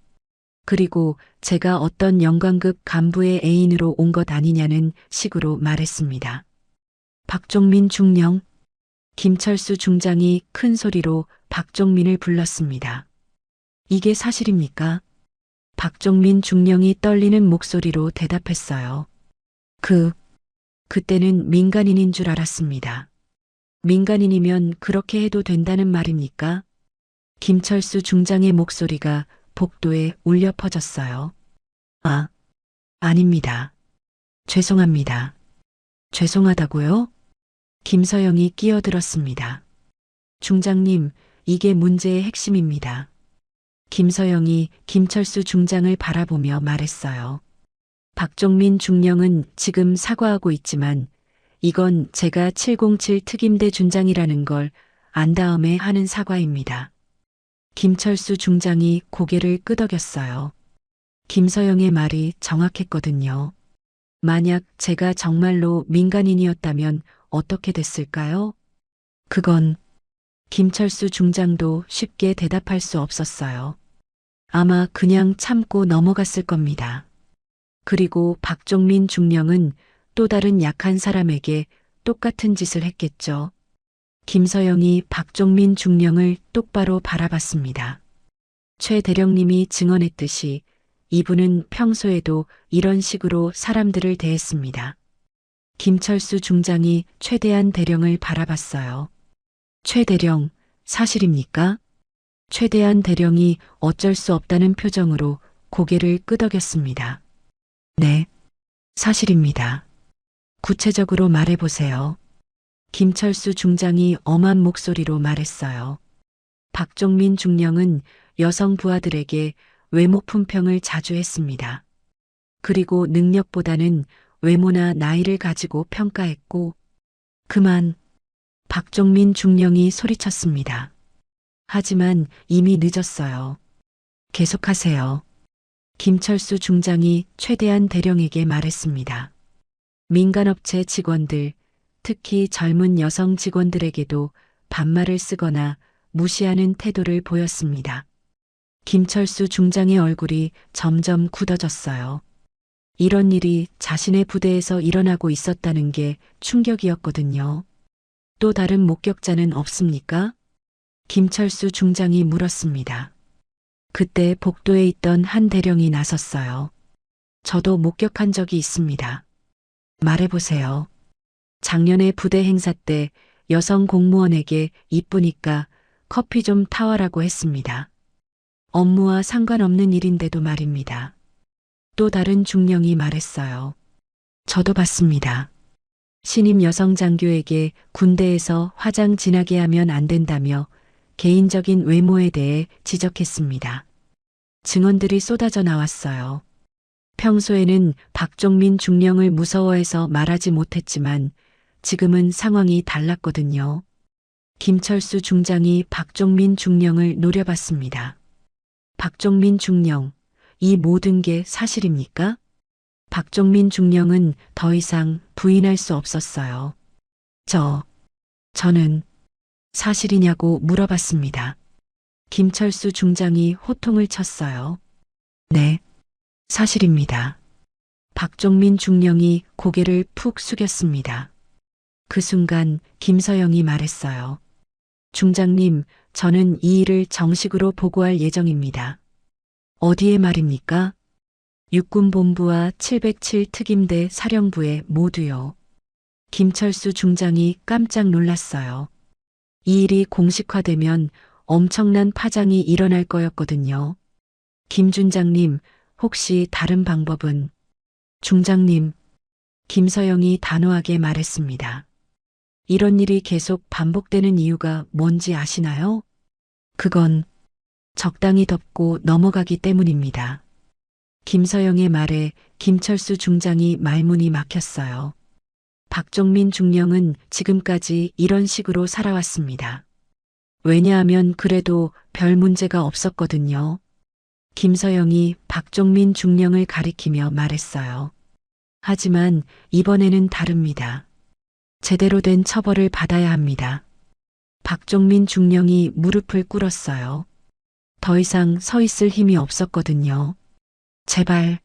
S2: 그리고 제가 어떤 영관급 간부의 애인으로 온 것 아니냐는 식으로 말했습니다. 박종민 중령, 김철수 중장이 큰 소리로 박종민을 불렀습니다. 이게 사실입니까? 박종민 중령이 떨리는 목소리로 대답했어요. 그때는 민간인인 줄 알았습니다. 민간인이면 그렇게 해도 된다는 말입니까? 김철수 중장의 목소리가 복도에 울려 퍼졌어요. 아닙니다. 죄송합니다. 죄송하다고요? 김서영이 끼어들었습니다. 중장님, 이게 문제의 핵심입니다. 김서영이 김철수 중장을 바라보며 말했어요. 박종민 중령은 지금 사과하고 있지만 이건 제가 707 특임대 중장이라는 걸 안 다음에 하는 사과입니다. 김철수 중장이 고개를 끄덕였어요. 김서영의 말이 정확했거든요. 만약 제가 정말로 민간인이었다면 어떻게 됐을까요? 그건 김철수 중장도 쉽게 대답할 수 없었어요. 아마 그냥 참고 넘어갔을 겁니다. 그리고 박종민 중령은 또 다른 약한 사람에게 똑같은 짓을 했겠죠. 김서영이 박종민 중령을 똑바로 바라봤습니다. 최 대령님이 증언했듯이 이분은 평소에도 이런 식으로 사람들을 대했습니다. 김철수 중장이 최대한 대령을 바라봤어요. 최 대령, 사실입니까? 최대한 대령이 어쩔 수 없다는 표정으로 고개를 끄덕였습니다. 네, 사실입니다. 구체적으로 말해보세요. 김철수 중장이 엄한 목소리로 말했어요. 박종민 중령은 여성 부하들에게 외모 품평을 자주 했습니다. 그리고 능력보다는 외모나 나이를 가지고 평가했고, 그만, 박종민 중령이 소리쳤습니다. 하지만 이미 늦었어요. 계속하세요. 김철수 중장이 최대한 대령에게 말했습니다. 민간업체 직원들, 특히 젊은 여성 직원들에게도 반말을 쓰거나 무시하는 태도를 보였습니다. 김철수 중장의 얼굴이 점점 굳어졌어요. 이런 일이 자신의 부대에서 일어나고 있었다는 게 충격이었거든요. 또 다른 목격자는 없습니까? 김철수 중장이 물었습니다. 그때 복도에 있던 한 대령이 나섰어요. 저도 목격한 적이 있습니다. 말해보세요. 작년에 부대 행사 때 여성 공무원에게 이쁘니까 커피 좀 타와라고 했습니다. 업무와 상관없는 일인데도 말입니다. 또 다른 중령이 말했어요. 저도 봤습니다. 신임 여성 장교에게 군대에서 화장 진하게 하면 안 된다며 개인적인 외모에 대해 지적했습니다. 증언들이 쏟아져 나왔어요. 평소에는 박종민 중령을 무서워해서 말하지 못했지만 지금은 상황이 달랐거든요. 김철수 중장이 박종민 중령을 노려봤습니다. 박종민 중령, 이 모든 게 사실입니까? 박종민 중령은 더 이상 부인할 수 없었어요. 저는 사실이냐고 물어봤습니다. 김철수 중장이 호통을 쳤어요. 네, 사실입니다. 박종민 중령이 고개를 푹 숙였습니다. 그 순간 김서영이 말했어요. 중장님, 저는 이 일을 정식으로 보고할 예정입니다. 어디에 말입니까? 육군본부와 707 특임대 사령부에 모두요. 김철수 중장이 깜짝 놀랐어요. 이 일이 공식화되면 엄청난 파장이 일어날 거였거든요. 김 중장님, 혹시 다른 방법은? 중장님, 김서영이 단호하게 말했습니다. 이런 일이 계속 반복되는 이유가 뭔지 아시나요? 그건 적당히 덮고 넘어가기 때문입니다. 김서영의 말에 김철수 중장이 말문이 막혔어요. 박종민 중령은 지금까지 이런 식으로 살아왔습니다. 왜냐하면 그래도 별 문제가 없었거든요. 김서영이 박종민 중령을 가리키며 말했어요. 하지만 이번에는 다릅니다. 제대로 된 처벌을 받아야 합니다. 박종민 중령이 무릎을 꿇었어요. 더 이상 서 있을 힘이 없었거든요. 제발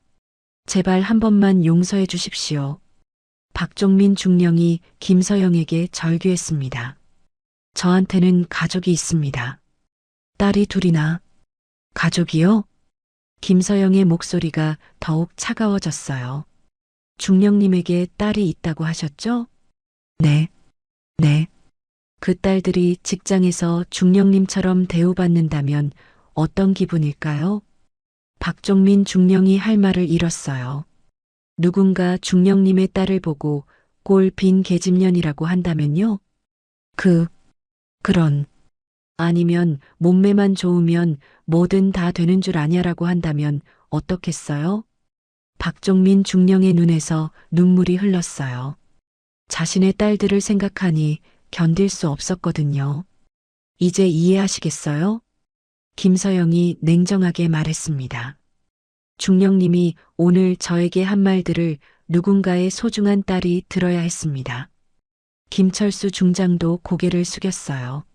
S2: 한 번만 용서해 주십시오. 박종민 중령이 김서영에게 절규했습니다. 저한테는 가족이 있습니다. 딸이 둘이나. 가족이요? 김서영의 목소리가 더욱 차가워졌어요. 중령님에게 딸이 있다고 하셨죠? 네. 그 딸들이 직장에서 중령님처럼 대우받는다면 어떤 기분일까요? 박종민 중령이 할 말을 잃었어요. 누군가 중령님의 딸을 보고 꼴 빈 계집년이라고 한다면요? 그런. 아니면 몸매만 좋으면 뭐든 다 되는 줄 아냐라고 한다면 어떻겠어요? 박종민 중령의 눈에서 눈물이 흘렀어요. 자신의 딸들을 생각하니 견딜 수 없었거든요. 이제 이해하시겠어요? 김서영이 냉정하게 말했습니다. 중령님이 오늘 저에게 한 말들을 누군가의 소중한 딸이 들어야 했습니다. 김철수 중장도 고개를 숙였어요.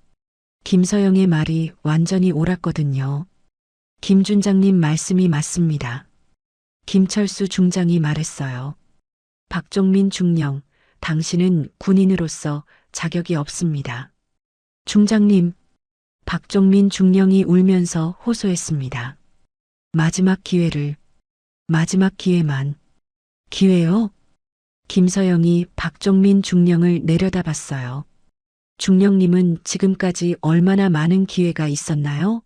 S2: 김서영의 말이 완전히 옳았거든요. 김 중장님 말씀이 맞습니다. 김철수 중장이 말했어요. 박종민 중령, 당신은 군인으로서 자격이 없습니다. 중장님, 박종민 중령이 울면서 호소했습니다. 마지막 기회만. 기회요? 김서영이 박종민 중령을 내려다봤어요. 중령님은 지금까지 얼마나 많은 기회가 있었나요?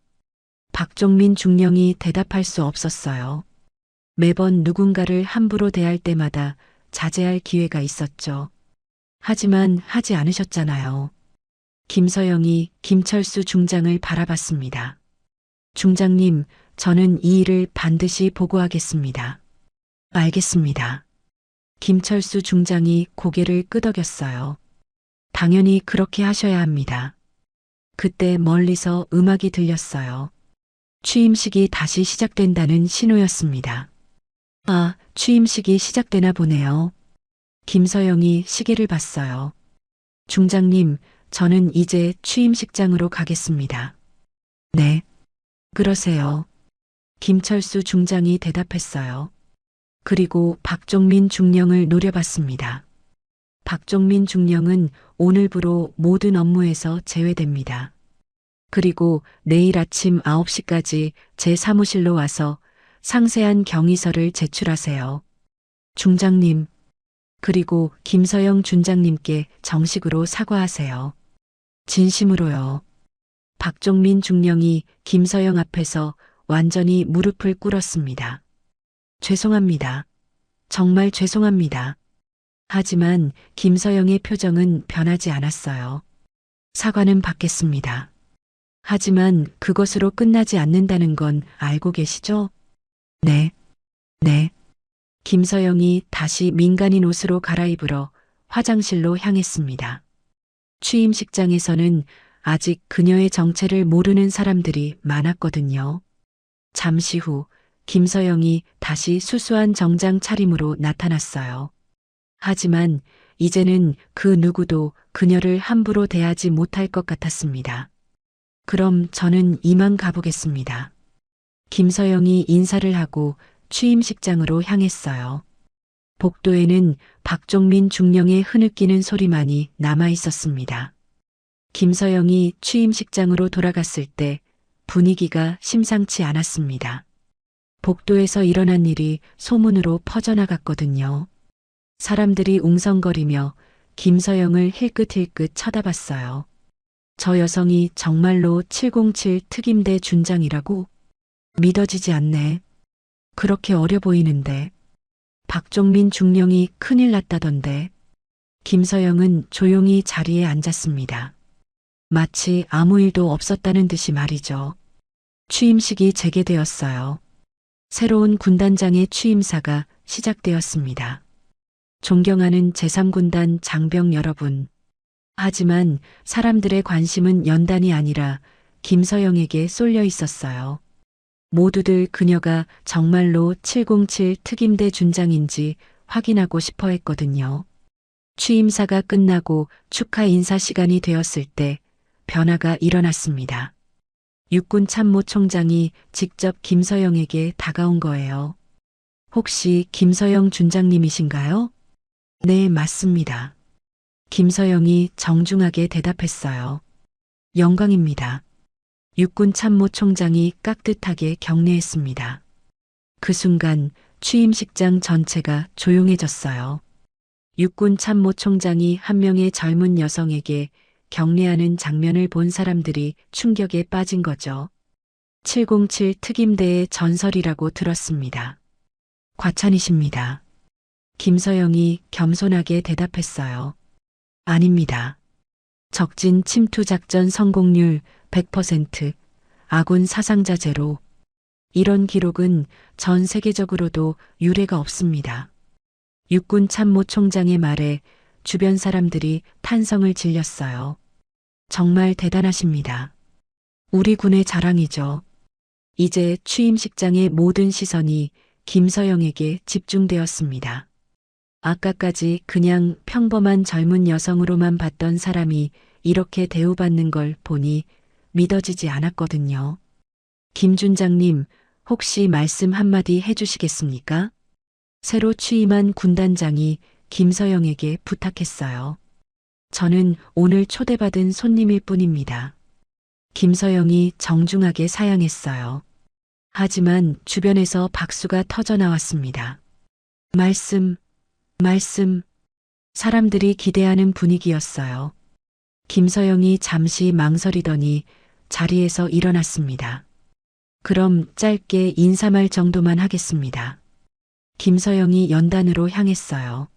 S2: 박종민 중령이 대답할 수 없었어요. 매번 누군가를 함부로 대할 때마다 자제할 기회가 있었죠. 하지만 하지 않으셨잖아요. 김서영이 김철수 중장을 바라봤습니다. 중장님, 저는 이 일을 반드시 보고하겠습니다. 알겠습니다. 김철수 중장이 고개를 끄덕였어요. 당연히 그렇게 하셔야 합니다. 그때 멀리서 음악이 들렸어요. 취임식이 다시 시작된다는 신호였습니다. 아, 취임식이 시작되나 보네요. 김서영이 시계를 봤어요. 중장님, 저는 이제 취임식장으로 가겠습니다. 네, 그러세요. 김철수 중장이 대답했어요. 그리고 박종민 중령을 노려봤습니다. 박종민 중령은 오늘부로 모든 업무에서 제외됩니다. 그리고 내일 아침 9시까지 제 사무실로 와서 상세한 경위서를 제출하세요. 중장님, 그리고 김서영 준장님께 정식으로 사과하세요. 진심으로요. 박종민 중령이 김서영 앞에서 완전히 무릎을 꿇었습니다. 죄송합니다. 정말 죄송합니다. 하지만 김서영의 표정은 변하지 않았어요. 사과는 받겠습니다. 하지만 그것으로 끝나지 않는다는 건 알고 계시죠? 네. 네. 김서영이 다시 민간인 옷으로 갈아입으러 화장실로 향했습니다. 취임식장에서는 아직 그녀의 정체를 모르는 사람들이 많았거든요. 잠시 후 김서영이 다시 수수한 정장 차림으로 나타났어요. 하지만 이제는 그 누구도 그녀를 함부로 대하지 못할 것 같았습니다. 그럼 저는 이만 가보겠습니다. 김서영이 인사를 하고 취임식장으로 향했어요. 복도에는 박종민 중령의 흐느끼는 소리만이 남아 있었습니다. 김서영이 취임식장으로 돌아갔을 때 분위기가 심상치 않았습니다. 복도에서 일어난 일이 소문으로 퍼져나갔거든요. 사람들이 웅성거리며 김서영을 힐끗힐끗 쳐다봤어요. 저 여성이 정말로 707 특임대 준장이라고? 믿어지지 않네. 그렇게 어려 보이는데. 박종민 중령이 큰일 났다던데. 김서영은 조용히 자리에 앉았습니다. 마치 아무 일도 없었다는 듯이 말이죠. 취임식이 재개되었어요. 새로운 군단장의 취임사가 시작되었습니다. 존경하는 제3군단 장병 여러분. 하지만 사람들의 관심은 연단이 아니라 김서영에게 쏠려 있었어요. 모두들 그녀가 정말로 707 특임대 준장인지 확인하고 싶어 했거든요. 취임사가 끝나고 축하 인사 시간이 되었을 때 변화가 일어났습니다. 육군 참모총장이 직접 김서영에게 다가온 거예요. 혹시 김서영 준장님이신가요? 네, 맞습니다. 김서영이 정중하게 대답했어요. 영광입니다. 육군 참모총장이 깍듯하게 격려했습니다. 그 순간 취임식장 전체가 조용해졌어요. 육군 참모총장이 한 명의 젊은 여성에게 격려하는 장면을 본 사람들이 충격에 빠진 거죠. 707 특임대의 전설이라고 들었습니다. 과찬이십니다. 김서영이 겸손하게 대답했어요. 아닙니다. 적진 침투 작전 성공률 100%, 아군 사상자 제로. 이런 기록은 전 세계적으로도 유례가 없습니다. 육군 참모총장의 말에 주변 사람들이 탄성을 질렸어요. 정말 대단하십니다. 우리 군의 자랑이죠. 이제 취임식장의 모든 시선이 김서영에게 집중되었습니다. 아까까지 그냥 평범한 젊은 여성으로만 봤던 사람이 이렇게 대우받는 걸 보니 믿어지지 않았거든요. 김 준장님, 혹시 말씀 한마디 해주시겠습니까? 새로 취임한 군단장이 김서영에게 부탁했어요. 저는 오늘 초대받은 손님일 뿐입니다. 김서영이 정중하게 사양했어요. 하지만 주변에서 박수가 터져 나왔습니다. 말씀. 사람들이 기대하는 분위기였어요. 김서영이 잠시 망설이더니 자리에서 일어났습니다. 그럼 짧게 인사말 정도만 하겠습니다. 김서영이 연단으로 향했어요.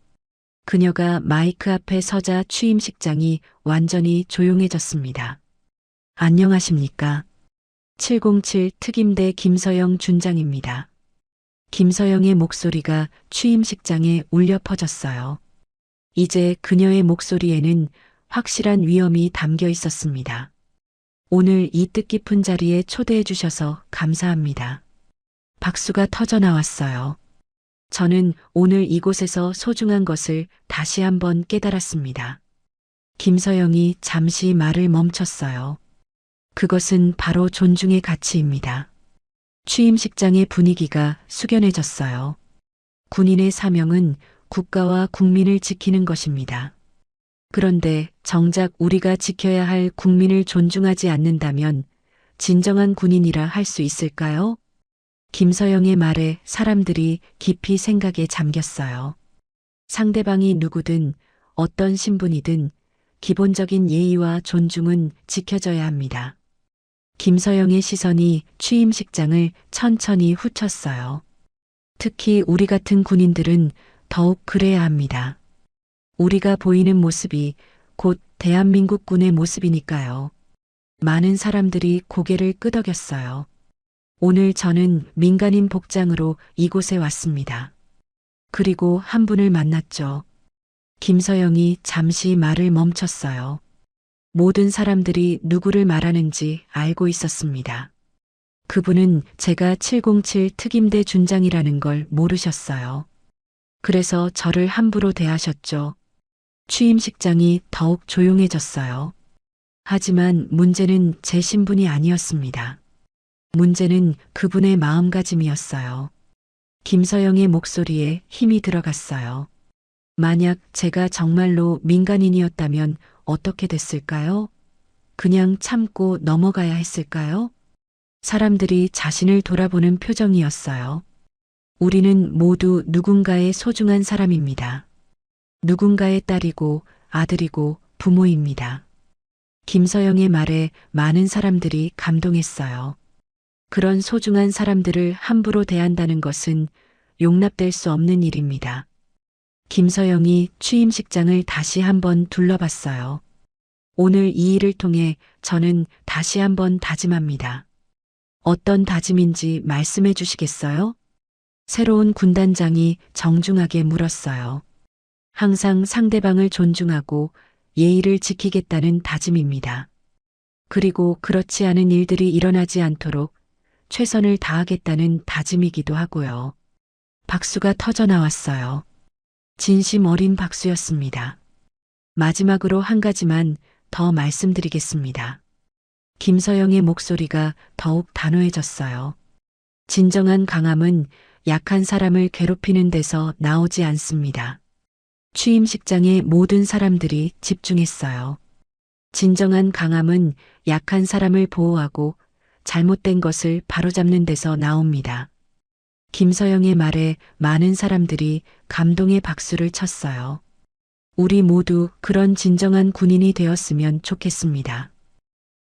S2: 그녀가 마이크 앞에 서자 취임식장이 완전히 조용해졌습니다. 안녕하십니까? 707 특임대 김서영 준장입니다. 김서영의 목소리가 취임식장에 울려 퍼졌어요. 이제 그녀의 목소리에는 확실한 위엄이 담겨 있었습니다. 오늘 이 뜻깊은 자리에 초대해 주셔서 감사합니다. 박수가 터져 나왔어요. 저는 오늘 이곳에서 소중한 것을 다시 한번 깨달았습니다. 김서영이 잠시 말을 멈췄어요. 그것은 바로 존중의 가치입니다. 취임식장의 분위기가 숙연해졌어요. 군인의 사명은 국가와 국민을 지키는 것입니다. 그런데 정작 우리가 지켜야 할 국민을 존중하지 않는다면 진정한 군인이라 할 수 있을까요? 김서영의 말에 사람들이 깊이 생각에 잠겼어요. 상대방이 누구든 어떤 신분이든 기본적인 예의와 존중은 지켜져야 합니다. 김서영의 시선이 취임식장을 천천히 훑었어요. 특히 우리 같은 군인들은 더욱 그래야 합니다. 우리가 보이는 모습이 곧 대한민국 군의 모습이니까요. 많은 사람들이 고개를 끄덕였어요. 오늘 저는 민간인 복장으로 이곳에 왔습니다. 그리고 한 분을 만났죠. 김서영이 잠시 말을 멈췄어요. 모든 사람들이 누구를 말하는지 알고 있었습니다. 그분은 제가 707 특임대 준장이라는 걸 모르셨어요. 그래서 저를 함부로 대하셨죠. 취임식장이 더욱 조용해졌어요. 하지만 문제는 제 신분이 아니었습니다. 문제는 그분의 마음가짐이었어요. 김서영의 목소리에 힘이 들어갔어요. 만약 제가 정말로 민간인이었다면 어떻게 됐을까요? 그냥 참고 넘어가야 했을까요? 사람들이 자신을 돌아보는 표정이었어요. 우리는 모두 누군가의 소중한 사람입니다. 누군가의 딸이고 아들이고 부모입니다. 김서영의 말에 많은 사람들이 감동했어요. 그런 소중한 사람들을 함부로 대한다는 것은 용납될 수 없는 일입니다. 김서영이 취임식장을 다시 한번 둘러봤어요. 오늘 이 일을 통해 저는 다시 한번 다짐합니다. 어떤 다짐인지 말씀해 주시겠어요? 새로운 군단장이 정중하게 물었어요. 항상 상대방을 존중하고 예의를 지키겠다는 다짐입니다. 그리고 그렇지 않은 일들이 일어나지 않도록 최선을 다하겠다는 다짐이기도 하고요. 박수가 터져 나왔어요. 진심 어린 박수였습니다. 마지막으로 한 가지만 더 말씀드리겠습니다. 김서영의 목소리가 더욱 단호해졌어요. 진정한 강함은 약한 사람을 괴롭히는 데서 나오지 않습니다. 취임식장의 모든 사람들이 집중했어요. 진정한 강함은 약한 사람을 보호하고 잘못된 것을 바로잡는 데서 나옵니다. 김서영의 말에 많은 사람들이 감동의 박수를 쳤어요. 우리 모두 그런 진정한 군인이 되었으면 좋겠습니다.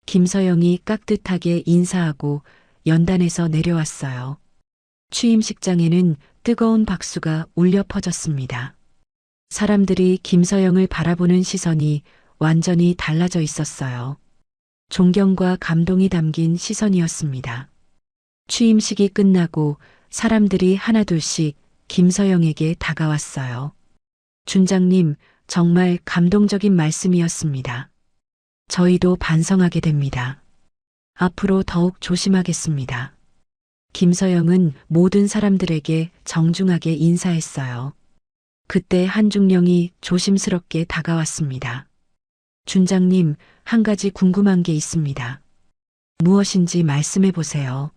S2: 김서영이 깍듯하게 인사하고 연단에서 내려왔어요. 취임식장에는 뜨거운 박수가 울려 퍼졌습니다. 사람들이 김서영을 바라보는 시선이 완전히 달라져 있었어요. 존경과 감동이 담긴 시선이었습니다. 취임식이 끝나고 사람들이 하나둘씩 김서영에게 다가왔어요. 준장님, 정말 감동적인 말씀이었습니다. 저희도 반성하게 됩니다. 앞으로 더욱 조심하겠습니다. 김서영은 모든 사람들에게 정중하게 인사했어요. 그때 한중령이 조심스럽게 다가왔습니다. 준장님, 한 가지 궁금한 게 있습니다. 무엇인지 말씀해 보세요.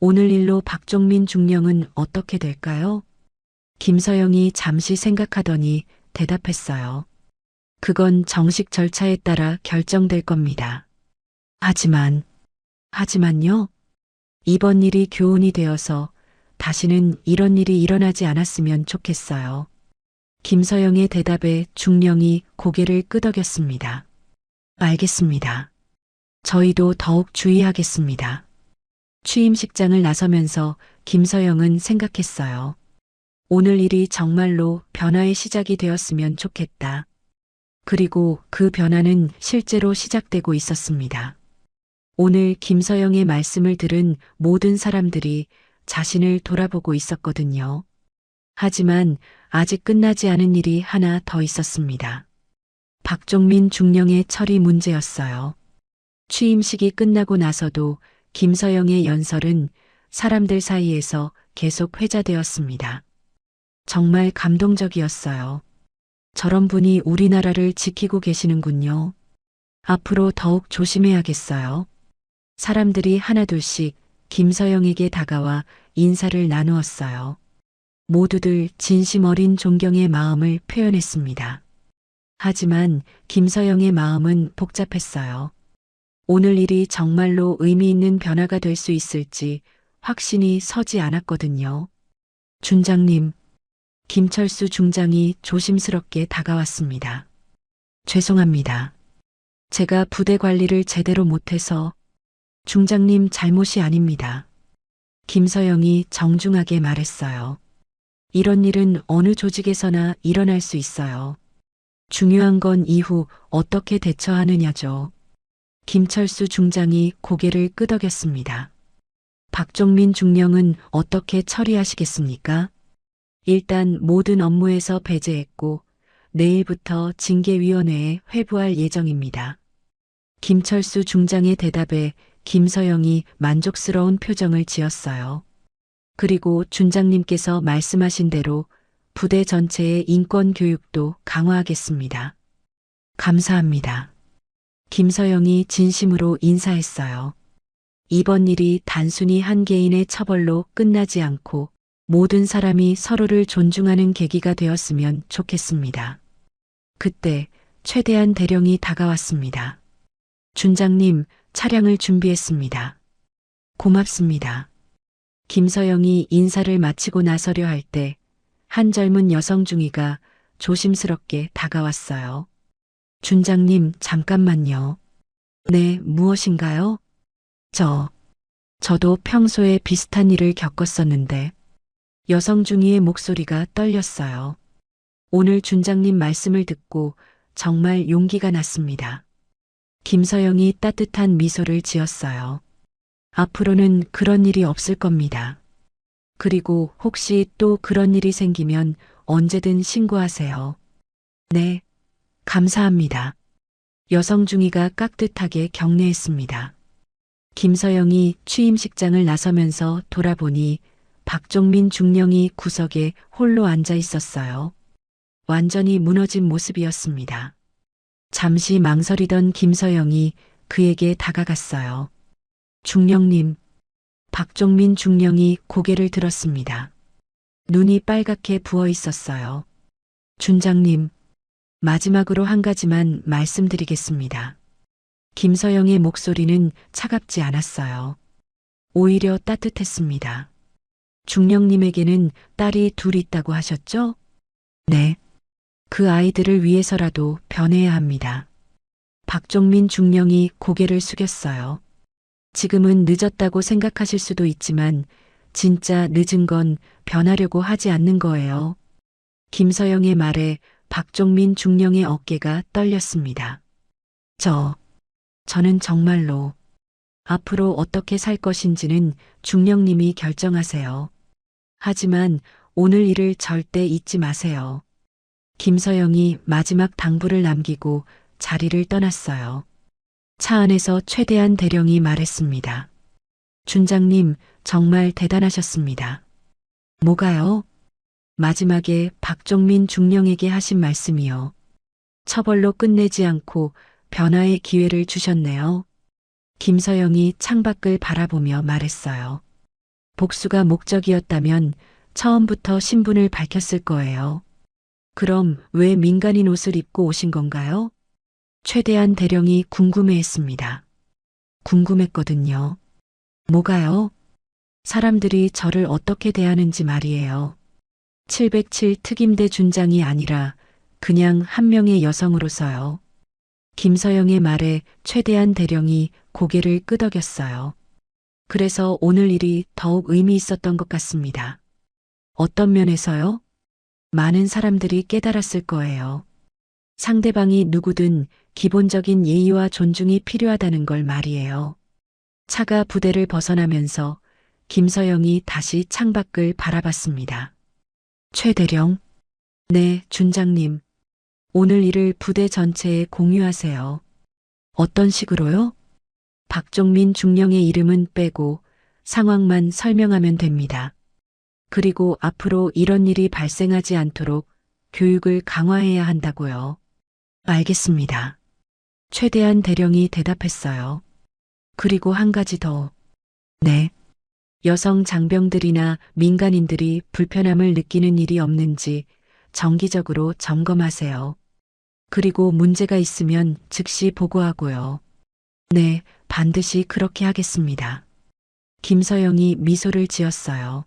S2: 오늘 일로 박종민 중령은 어떻게 될까요? 김서영이 잠시 생각하더니 대답했어요. 그건 정식 절차에 따라 결정될 겁니다. 하지만요? 이번 일이 교훈이 되어서 다시는 이런 일이 일어나지 않았으면 좋겠어요. 김서영의 대답에 중령이 고개를 끄덕였습니다. 알겠습니다. 저희도 더욱 주의하겠습니다. 취임식장을 나서면서 김서영은 생각했어요. 오늘 일이 정말로 변화의 시작이 되었으면 좋겠다. 그리고 그 변화는 실제로 시작되고 있었습니다. 오늘 김서영의 말씀을 들은 모든 사람들이 자신을 돌아보고 있었거든요. 하지만 아직 끝나지 않은 일이 하나 더 있었습니다. 박종민 중령의 처리 문제였어요. 취임식이 끝나고 나서도 김서영의 연설은 사람들 사이에서 계속 회자되었습니다. 정말 감동적이었어요. 저런 분이 우리나라를 지키고 계시는군요. 앞으로 더욱 조심해야겠어요. 사람들이 하나둘씩 김서영에게 다가와 인사를 나누었어요. 모두들 진심 어린 존경의 마음을 표현했습니다. 하지만 김서영의 마음은 복잡했어요. 오늘 일이 정말로 의미 있는 변화가 될 수 있을지 확신이 서지 않았거든요. 준장님, 김철수 중장이 조심스럽게 다가왔습니다. 죄송합니다. 제가 부대 관리를 제대로 못해서 중장님 잘못이 아닙니다. 김서영이 정중하게 말했어요. 이런 일은 어느 조직에서나 일어날 수 있어요. 중요한 건 이후 어떻게 대처하느냐죠. 김철수 중장이 고개를 끄덕였습니다. 박종민 중령은 어떻게 처리하시겠습니까? 일단 모든 업무에서 배제했고 내일부터 징계위원회에 회부할 예정입니다. 김철수 중장의 대답에 김서영이 만족스러운 표정을 지었어요. 그리고 준장님께서 말씀하신 대로 부대 전체의 인권 교육도 강화하겠습니다. 감사합니다. 김서영이 진심으로 인사했어요. 이번 일이 단순히 한 개인의 처벌로 끝나지 않고 모든 사람이 서로를 존중하는 계기가 되었으면 좋겠습니다. 그때 최대한 대령이 다가왔습니다. 준장님, 차량을 준비했습니다. 고맙습니다. 김서영이 인사를 마치고 나서려 할 때 한 젊은 여성 중위가 조심스럽게 다가왔어요. 준장님, 잠깐만요. 네, 무엇인가요? 저도 평소에 비슷한 일을 겪었었는데 여성 중위의 목소리가 떨렸어요. 오늘 준장님 말씀을 듣고 정말 용기가 났습니다. 김서영이 따뜻한 미소를 지었어요. 앞으로는 그런 일이 없을 겁니다. 그리고 혹시 또 그런 일이 생기면 언제든 신고하세요. 네, 감사합니다. 여성 중위가 깍듯하게 격려했습니다. 김서영이 취임식장을 나서면서 돌아보니 박종민 중령이 구석에 홀로 앉아 있었어요. 완전히 무너진 모습이었습니다. 잠시 망설이던 김서영이 그에게 다가갔어요. 중령님, 박종민 중령이 고개를 들었습니다. 눈이 빨갛게 부어 있었어요. 준장님, 마지막으로 한 가지만 말씀드리겠습니다. 김서영의 목소리는 차갑지 않았어요. 오히려 따뜻했습니다. 중령님에게는 딸이 둘 있다고 하셨죠? 네. 그 아이들을 위해서라도 변해야 합니다. 박종민 중령이 고개를 숙였어요. 지금은 늦었다고 생각하실 수도 있지만 진짜 늦은 건 변하려고 하지 않는 거예요. 김서영의 말에 박종민 중령의 어깨가 떨렸습니다. 저는 정말로 앞으로 어떻게 살 것인지는 중령님이 결정하세요. 하지만 오늘 일을 절대 잊지 마세요. 김서영이 마지막 당부를 남기고 자리를 떠났어요. 차 안에서 최대한 대령이 말했습니다. 준장님, 정말 대단하셨습니다. 뭐가요? 마지막에 박종민 중령에게 하신 말씀이요. 처벌로 끝내지 않고 변화의 기회를 주셨네요. 김서영이 창밖을 바라보며 말했어요. 복수가 목적이었다면 처음부터 신분을 밝혔을 거예요. 그럼 왜 민간인 옷을 입고 오신 건가요? 최대한 대령이 궁금해했습니다. 궁금했거든요. 뭐가요? 사람들이 저를 어떻게 대하는지 말이에요. 707 특임대 준장이 아니라 그냥 한 명의 여성으로서요. 김서영의 말에 최대한 대령이 고개를 끄덕였어요. 그래서 오늘 일이 더욱 의미 있었던 것 같습니다. 어떤 면에서요? 많은 사람들이 깨달았을 거예요. 상대방이 누구든 기본적인 예의와 존중이 필요하다는 걸 말이에요. 차가 부대를 벗어나면서 김서영이 다시 창밖을 바라봤습니다. 최 대령. 네, 준장님. 오늘 일을 부대 전체에 공유하세요. 어떤 식으로요? 박종민 중령의 이름은 빼고 상황만 설명하면 됩니다. 그리고 앞으로 이런 일이 발생하지 않도록 교육을 강화해야 한다고요. 알겠습니다. 최대한 대령이 대답했어요. 그리고 한 가지 더. 네. 여성 장병들이나 민간인들이 불편함을 느끼는 일이 없는지 정기적으로 점검하세요. 그리고 문제가 있으면 즉시 보고하고요. 네, 반드시 그렇게 하겠습니다. 김서영이 미소를 지었어요.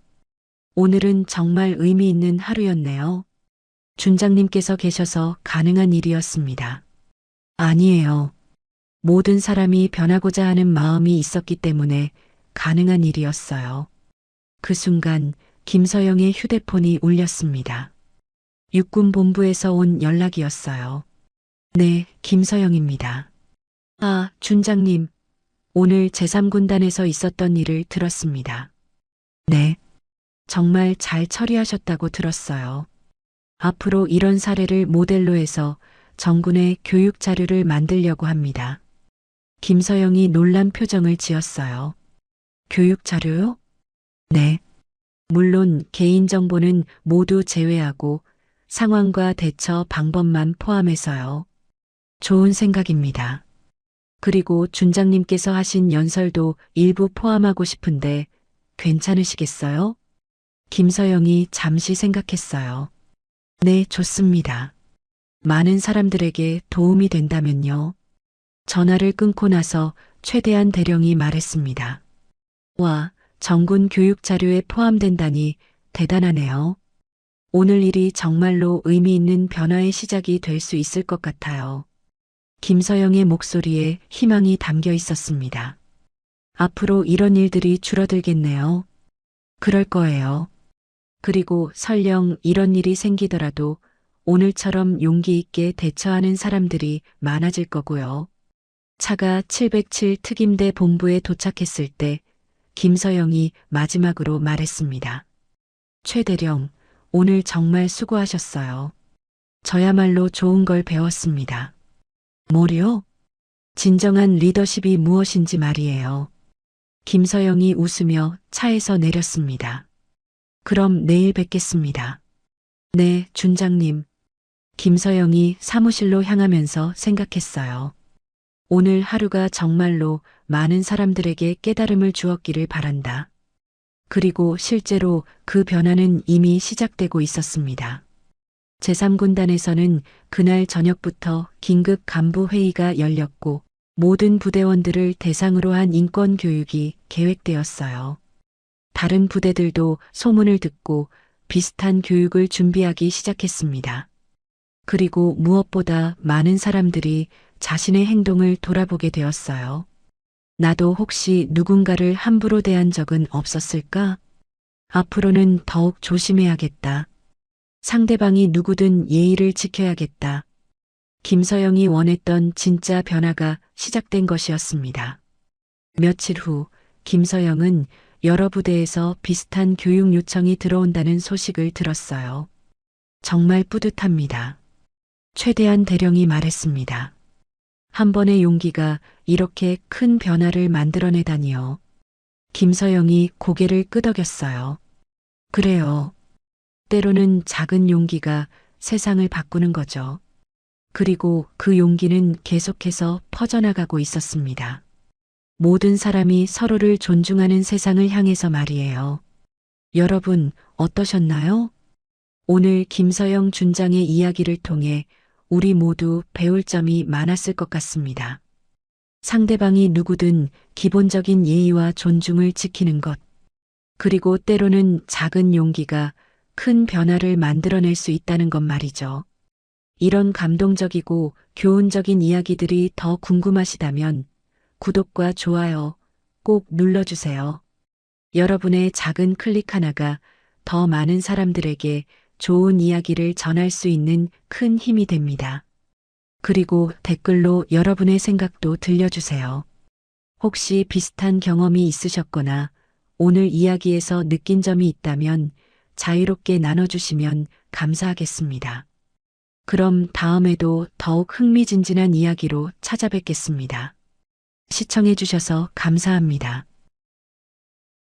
S2: 오늘은 정말 의미 있는 하루였네요. 준장님께서 계셔서 가능한 일이었습니다. 아니에요. 모든 사람이 변하고자 하는 마음이 있었기 때문에 가능한 일이었어요. 그 순간 김서영의 휴대폰이 울렸습니다. 육군본부에서 온 연락이었어요. 네, 김서영입니다. 아, 준장님. 오늘 제3군단에서 있었던 일을 들었습니다. 네. 정말 잘 처리하셨다고 들었어요. 앞으로 이런 사례를 모델로 해서 정군의 교육 자료를 만들려고 합니다. 김서영이 놀란 표정을 지었어요. 교육 자료요? 네. 물론 개인정보는 모두 제외하고 상황과 대처 방법만 포함해서요. 좋은 생각입니다. 그리고 준장님께서 하신 연설도 일부 포함하고 싶은데 괜찮으시겠어요? 김서영이 잠시 생각했어요. 네, 좋습니다. 많은 사람들에게 도움이 된다면요. 전화를 끊고 나서 최대한 대령이 말했습니다. 와, 정군 교육 자료에 포함된다니 대단하네요. 오늘 일이 정말로 의미 있는 변화의 시작이 될 수 있을 것 같아요. 김서영의 목소리에 희망이 담겨 있었습니다. 앞으로 이런 일들이 줄어들겠네요. 그럴 거예요. 그리고 설령 이런 일이 생기더라도 오늘처럼 용기 있게 대처하는 사람들이 많아질 거고요. 차가 707 특임대 본부에 도착했을 때 김서영이 마지막으로 말했습니다. 최 대령, 오늘 정말 수고하셨어요. 저야말로 좋은 걸 배웠습니다. 뭐요? 진정한 리더십이 무엇인지 말이에요. 김서영이 웃으며 차에서 내렸습니다. 그럼 내일 뵙겠습니다. 네, 준장님. 김서영이 사무실로 향하면서 생각했어요. 오늘 하루가 정말로 많은 사람들에게 깨달음을 주었기를 바란다. 그리고 실제로 그 변화는 이미 시작되고 있었습니다. 제3군단에서는 그날 저녁부터 긴급 간부 회의가 열렸고 모든 부대원들을 대상으로 한 인권 교육이 계획되었어요. 다른 부대들도 소문을 듣고 비슷한 교육을 준비하기 시작했습니다. 그리고 무엇보다 많은 사람들이 자신의 행동을 돌아보게 되었어요. 나도 혹시 누군가를 함부로 대한 적은 없었을까? 앞으로는 더욱 조심해야겠다. 상대방이 누구든 예의를 지켜야겠다. 김서영이 원했던 진짜 변화가 시작된 것이었습니다. 며칠 후 김서영은 여러 부대에서 비슷한 교육 요청이 들어온다는 소식을 들었어요. 정말 뿌듯합니다. 최대한 대령이 말했습니다. 한 번의 용기가 이렇게 큰 변화를 만들어내다니요. 김서영이 고개를 끄덕였어요. 그래요. 때로는 작은 용기가 세상을 바꾸는 거죠. 그리고 그 용기는 계속해서 퍼져나가고 있었습니다. 모든 사람이 서로를 존중하는 세상을 향해서 말이에요. 여러분, 어떠셨나요? 오늘 김서영 준장의 이야기를 통해 우리 모두 배울 점이 많았을 것 같습니다. 상대방이 누구든 기본적인 예의와 존중을 지키는 것, 그리고 때로는 작은 용기가 큰 변화를 만들어낼 수 있다는 것 말이죠. 이런 감동적이고 교훈적인 이야기들이 더 궁금하시다면 구독과 좋아요 꼭 눌러주세요. 여러분의 작은 클릭 하나가 더 많은 사람들에게 좋은 이야기를 전할 수 있는 큰 힘이 됩니다. 그리고 댓글로 여러분의 생각도 들려주세요. 혹시 비슷한 경험이 있으셨거나 오늘 이야기에서 느낀 점이 있다면 자유롭게 나눠주시면 감사하겠습니다. 그럼 다음에도 더욱 흥미진진한 이야기로 찾아뵙겠습니다. 시청해주셔서 감사합니다.